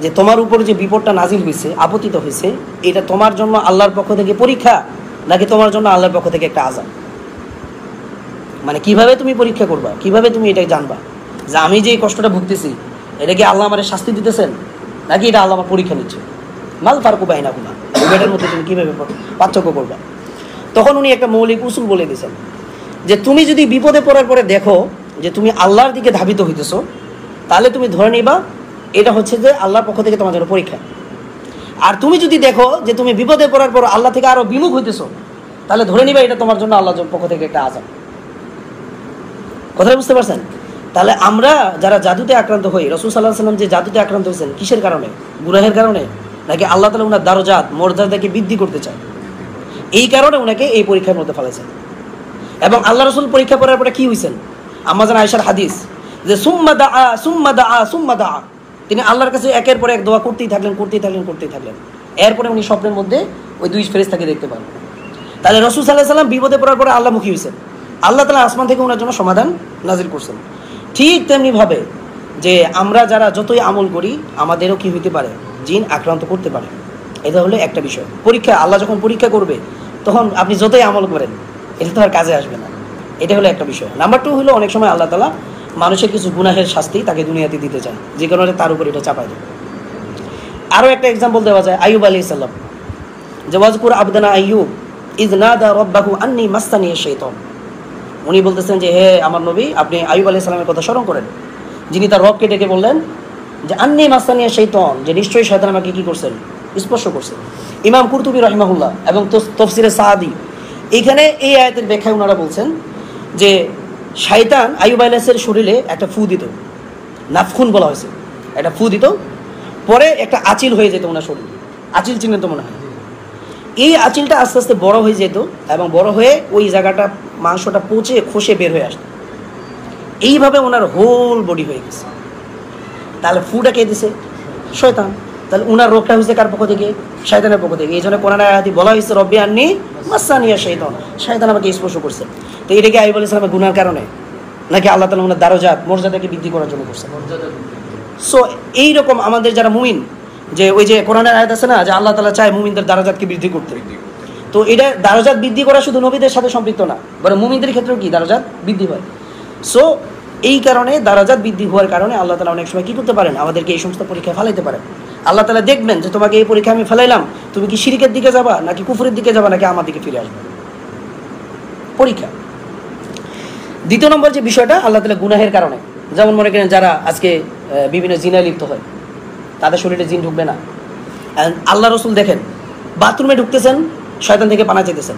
যে তোমার উপর যে বিপদটা নাজিল হয়েছে, আপতিত হয়েছে, এটা তোমার জন্য আল্লাহর পক্ষ থেকে পরীক্ষা নাকি তোমার জন্য আল্লাহর পক্ষ থেকে একটা আযাব? মানে কিভাবে তুমি পরীক্ষা করবা, কিভাবে তুমি এটা জানবা যে আমি যে কষ্টটা ভুগতেছি এটা কি আল্লাহ আমার শাস্তি দিতেছেন নাকি এটা আল্লাহ আমার পরীক্ষা নিচ্ছে? মাল ফারকু বাইনাহুমা, এটার মধ্যে তুমি কীভাবে পার্থক্য করবা? তখন উনি একটা মৌলিক উসুল বলে দিয়েছেন যে তুমি যদি বিপদে পড়ার পরে দেখো যে তুমি আল্লাহর দিকে ধাবিত হইতেছো, তাহলে তুমি ধরে নিবা এটা হচ্ছে যে আল্লাহর পক্ষ থেকে তোমার জন্য পরীক্ষা। আর তুমি যদি দেখো যে তুমি বিপদে পড়ার পর আল্লাহ থেকে আরো বিমুখ হইতেছো, তাহলে ধরে নিবা এটা তোমার জন্য আল্লাহর পক্ষ থেকে একটা আযাব। কথাটা বুঝতে পারছেন? তাহলে আমরা যারা জাদুতে আক্রান্ত হই, রাসূল সাল্লাল্লাহু আলাইহি ওয়াসাল্লাম যে জাদুতে আক্রান্ত হয়েছেন কিসের কারণে? গুনাহের কারণে, নাকি আল্লাহ তাআলা ওনার দারজাত মর্যাদাকে বৃদ্ধি করতে চায়? এই কারণে ওনাকে এই পরীক্ষার মধ্যে ফেলেছেন। এবং আল্লাহ রাসূল পরীক্ষা করার পরে কি হয়েছেন? আম্মা জান আয়েশার হাদিস যে সুম্মা দাআ সুম্মা দাআ সুম্মা দাআ, তিনি আল্লাহর কাছে একের পর এক দোয়া করতেই থাকলেন। এরপরে উনি স্বপ্নের মধ্যে ওই 2 ফেরেশতাকে দেখতে পান। তাহলে রাসূল সাল্লাল্লাহু আলাইহি ওয়াসাল্লাম বিপদে পড়ার পরে আল্লাহমুখী হয়েছেন, আল্লাহ তাআলা আসমান থেকে ওনার জন্য সমাধান নাজিল করছেন। ঠিক তেমনিভাবে যে আমরা যারা যতই আমল করি আমাদেরও কি হইতে পারে? জিন আক্রান্ত করতে পারে। এটা হলো একটা বিষয়। পরীক্ষা, আল্লাহ যখন পরীক্ষা করবে তখন আপনি যতই আমল করেন এটা তো আর কাজে আসবে না। এটা হলো একটা বিষয়। নাম্বার 2 হলো অনেক সময় আল্লাহ তাআলা মানুষের কিছু গুনাহের শাস্তি তাকে দুনিয়াতে দিতে চায়, যে কারণে তার উপর এটা চাপায় দেয়। আরও একটা এক্সাম্পল দেওয়া যায় আইয়ুব আলাইহিস সালাম, যে ওয়াজকুর আবদানা আইয়ুব ইয নাদা রাব্বাহু আন্নী মাসসানিয়া শাইতান। উনি বলতেছেন যে হে আমার নবী, আপনি আইয়ুব আলাইহিস সালামের কথা স্মরণ করেন, যিনি তার রবকে ডেকে বললেন যে আন্নী মাসসানিয়া শাইতান, যে নিশ্চয়ই শয়তান আমাকে কি করছেন? স্পর্শ করছে। ইমাম কুরতুবী রাহিমাহুল্লাহ এবং তাফসীরে সাদি এইখানে এই আয়াতের ব্যাখ্যায় ওনারা বলছেন যে শয়তান আইয়ুব আলাইহিসের শরীরে একটা ফু দিত, নাফখুন বলা হয়েছে, একটা ফু দিত, পরে একটা আচিল হয়ে যেত ওনার শরীরে। আচিল চিহ্ন তো মনে হয়। এই আচিলটা আস্তে আস্তে বড় হয়ে যেত এবং বড় হয়ে ওই জায়গাটা মাংসটা পচে খসে বের হয়ে আসতো। এইভাবে ওনার হোল বডি হয়ে গেছে। তাহলে ফুটা কে দিছে? শয়তান। তাহলে ওনার রোগটা হয়েছে কার পক্ষ থেকে? শয়তানের পক্ষ থেকে। এই জন্য কোরআনে আয়াতে বলা হয়েছে রব্বি আন্নী মাসসানিয়া শাইতান, শয়তান আমাকে স্পর্শ করছে। তো এটা কি আইয়ুব আলাইহিস সালামের গুনার কারণে, নাকি আল্লাহ তাআলা ওনার দারজাত মর্যাদাকে বৃদ্ধি করার জন্য করছে? সো এইরকম আমাদের যারা মুমিন, যে ওই যে কোরআনের আয়াত আছে না যে আল্লাহ তাআলা চায় মুমিনদের দারজাতকে বৃদ্ধি করতে, তো এটা দারজাত বৃদ্ধি করা শুধু নবীদের সাথে সম্পৃক্ত না, বরং মুমিনদের ক্ষেত্রেও কি দারজাত বৃদ্ধি হয়। সো এই কারণে দারজাত বৃদ্ধি হওয়ার কারণে আল্লাহ তাআলা অনেক সময় কি করতে পারেন? আমাদেরকে এই সমস্ত পরীক্ষায় ফেলাইতে পারেন। আল্লাহ তাআলা দেখবেন যে তোমাকে এই পরীক্ষা আমি ফেলাইলাম, তুমি কি শিরকের দিকে যাবা, নাকি কুফরের দিকে যাবা, নাকি আমার দিকে ফিরে আসবে? পরীক্ষা। দ্বিতীয় নম্বর যে বিষয়টা, আল্লাহ তাআলা গুনাহের কারণে, যেমন মনে করেন যারা আজকে বিভিন্ন জিনায় লিপ্ত হয়, তাদের শরীরে জিন ঢুকবে না। আল্লাহ রসুল দেখেন বাথরুমে ঢুকতেছেন, শয়তান থেকে পানা চাইতেছেন,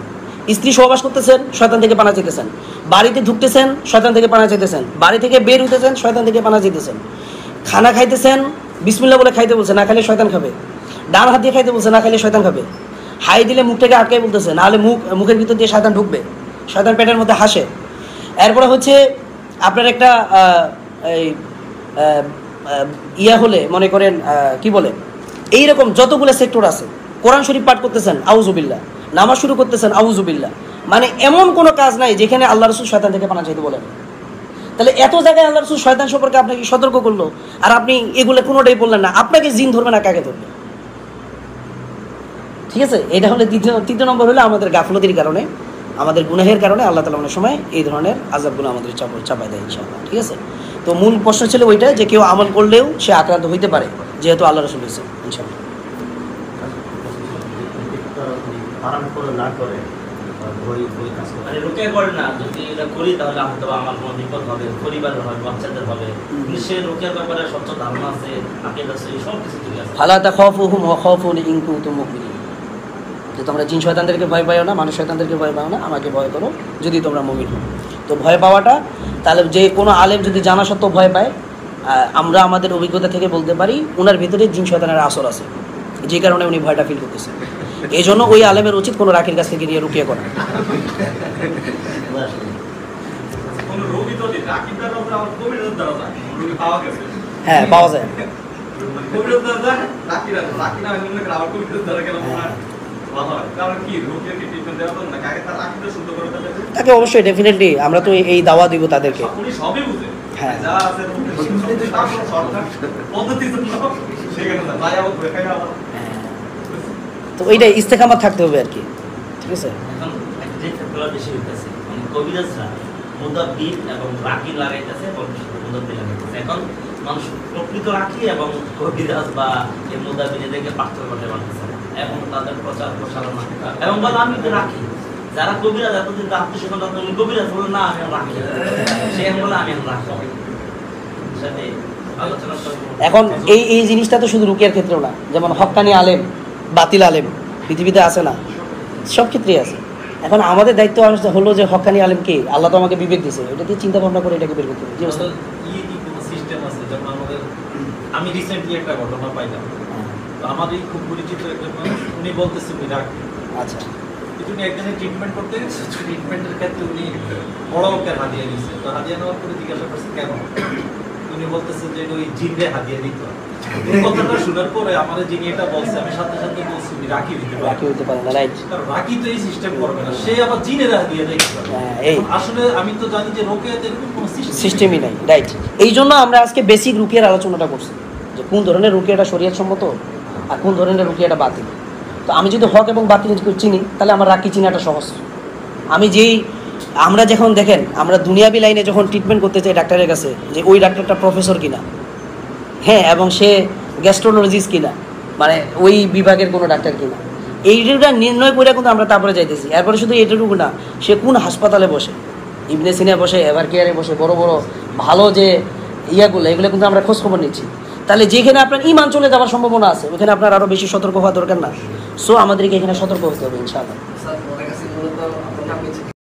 স্ত্রী সহবাস করতেছেন, শয়তান থেকে পানা চাইতেছেন, বাড়িতে ঢুকতেছেন, শয়তান থেকে পানা চাইতেছেন, বাড়ি থেকে বের হইতেছেন, শয়তান থেকে পানা চাইতেছেন, খানা খাইতেছেন, বিসমিল্লাহ বলে খাইতে বলছে, না খাইলে শয়তান খাবে, ডান হাত দিয়ে খাইতে বলছে, না খাইলে শয়তান খাবে, হাই দিলে মুখটাকে আটকাই বলতেছে, নাহলে মুখের ভিতর দিয়ে শয়তান ঢুকবে, শয়তান পেটের মধ্যে হাসে। এরপরে হচ্ছে আপনার একটা ইয়া হলে মনে করেন কি বলে, এইরকম যতগুলো সেক্টর আছে, কোরআন শরীফ পাঠ করতেছেন আউযুবিল্লাহ, নামাজ শুরু করতেছেন আউযুবিল্লাহ, মানে এমন কোনো কাজ নাই যেখানে আল্লাহ রাসূল শয়তান থেকে পানা চাইতে বলেন। তাহলে এত জায়গায় আল্লাহ রাসূল শয়তান সম্পর্কে আপনাকে সতর্ক করলো, আর আপনি এগুলো কোনোটাই বললেন না। আপনাকে জিন ধরবে না, কাকে ধরবে? ঠিক আছে, এটা হলে তৃতীয় নম্বর হলো আমাদের গাফলতির কারণে, আমাদের গুনাহের কারণে আল্লাহ তাআলা অনেক সময় এই ধরনের আযাবগুলো আমাদের চাপায় দেয় ইনশাআল্লাহ। ঠিক আছে, তো মূল প্রশ্ন ছিল ওইটা যে কেউ আমল করলেও সে আক্রান্ত হইতে পারে, যেহেতু আল্লাহ রাসূল বলেছে ইনশাআল্লাহ। মানে রুকিয়া করে না, যদি এটা করি তাহলে হয়তো আমার কোনো বিপদ হবে, পরিবারের হবে, বাচ্চাদের হবে, কিন্তু সে রুকিয়ার ব্যাপারে স্বচ্ছ ধারণা আছে, আকীদা আছে, সব কিছু ঠিক আছে। ফালা তাখাফুহুম ওয়া খাফুনি ইন কুনতুম মুমিনিন, যে তোমরা জিন শয়তানদেরকে ভয় পাও না, মানুষ শয়তানদেরকে ভয় পাও না, আমাকে ভয় করো যদি তোমরা মুমিন হও। তো ভয় পাওয়াটা, তাহলে যে কোনো আলেম যদি জানা সত্ত্বেও ভয় পায়, আমরা আমাদের অভিজ্ঞতা থেকে বলতে পারি ওনার ভিতরে জিন শয়তানের আসর আছে, যে কারণে উনি ভয়টা ফিল করতেছে। এই জন্য ওই আলেমের উচিত কোনো রাখির কাছ থেকে নিয়ে রুকিয়া করা। হ্যাঁ, পাওয়া যায়। তাকে অবশ্যই ডেফিনেটলি আমরা তো এই দাওয়া দিব তাদেরকে। হ্যাঁ, তো ওইটাই ইস্তেকামত থাকতে হবে আর কি। ঠিক আছে, এখন যে ক্ষেত্রগুলো বেশি হইতেছে, মানে কবিরাজরা মুদাব্বির এবং রাকি লাগাইতেছে এবং মুদাব্বির লাগাইতেছে। এখন মানুষ প্রকৃত রাকি এবং কবিরাজ বা এই মুদাব্বির এদেরকে পার্থক্য করতে পারতেছে না। এখন তাদের প্রচার প্রসারণা এবং বলে আমি তো রাখি, যারা কবিরাজ এতদিন আত্মীয় কবিরাজ বলে না আমি রাখি, সে বলে আমি রাখি। এখন এই জিনিসটা তো শুধু রুকিয়ার ক্ষেত্রেও না, যেমন হক্কানি আলেম, বাতিল আলেম পৃথিবীতে আছে না, সব ক্ষেত্রেই আছে। এখন আমাদের দায়িত্ব হলো যে হক্কানি আলেম কে, আল্লাহ তো আমাকে বিবেক দিয়েছে, এটা দিয়ে চিন্তা ভাবনা করে এটাকে বের করতে হবে। জি ওস্তাদ। সিস্টেম আছে, যেমন আমাদের আমি রিসেন্টলি একটা ঘটনা পাইলাম, তো আমারই খুব পরিচিত একজন মানুষ, উনি বলতেছে উনি রাগ, আচ্ছা উনি একজনের ট্রিটমেন্ট করতে গেছে, ট্রিটমেন্টের ক্ষেত্রে উনি বড় অঙ্কের হাদিয়া দিয়েছে, তো হাদিয়া নেওয়ার পরে জিজ্ঞাসা করছে কেন, উনি বলতেছে যে ওই জিনরে হাদিয়া দিত। এই কথাটা শোনার পরে আমাদের যিনি এটা বলছে, আমি সাথে সাথে বলছি উনি রাখি দিতে পারে, রাখি হইতে পারে না, রাইট। কারণ রাখি তো এই সিস্টেম করবে না, সে আবার জিনের হাদিয়া দেয়। এই আসলে আমি তো জানি যে রোকেয়াতে এরকম কোনো সিস্টেমই নাই, রাইট। এই জন্য আমরা আজকে বেসিক রুকিয়ার আলোচনাটা করছি, যে কোন ধরনের রুকিয়াটা শরীয়ত সম্মত আর কোন ধরনের রুকিয়াটা বাতিল। তো আমি যদি হক এবং বাতিল চিনি, তাহলে আমার রাখি চিনাটা সহজ। আমি আমরা যখন দেখেন, আমরা দুনিয়াবি লাইনে যখন ট্রিটমেন্ট করতে চাই ডাক্তারের কাছে, যে ওই ডাক্তারটা প্রফেসর কিনা, হ্যাঁ, এবং সে গ্যাস্ট্রোলজিস্ট কিনা, মানে ওই বিভাগের কোনো ডাক্তার কিনা, এইটা নির্ণয় করে কিন্তু আমরা তারপরে যাইতেছি। এরপরে শুধু এইটুকু না, সে কোন হাসপাতালে বসে, ইবনে সিনা বসে, এভার কেয়ারে বসে, বড় বড় ভালো যে এগুলো কিন্তু আমরা খোঁজখবর নিচ্ছি। তাহলে যেখানে আপনার ইমান চলে যাওয়ার সম্ভাবনা আছে, ওখানে আপনার আরও বেশি সতর্ক হওয়া দরকার না। সো আমাদেরকে এখানে সতর্ক হতে হবে ইনশাআল্লাহ।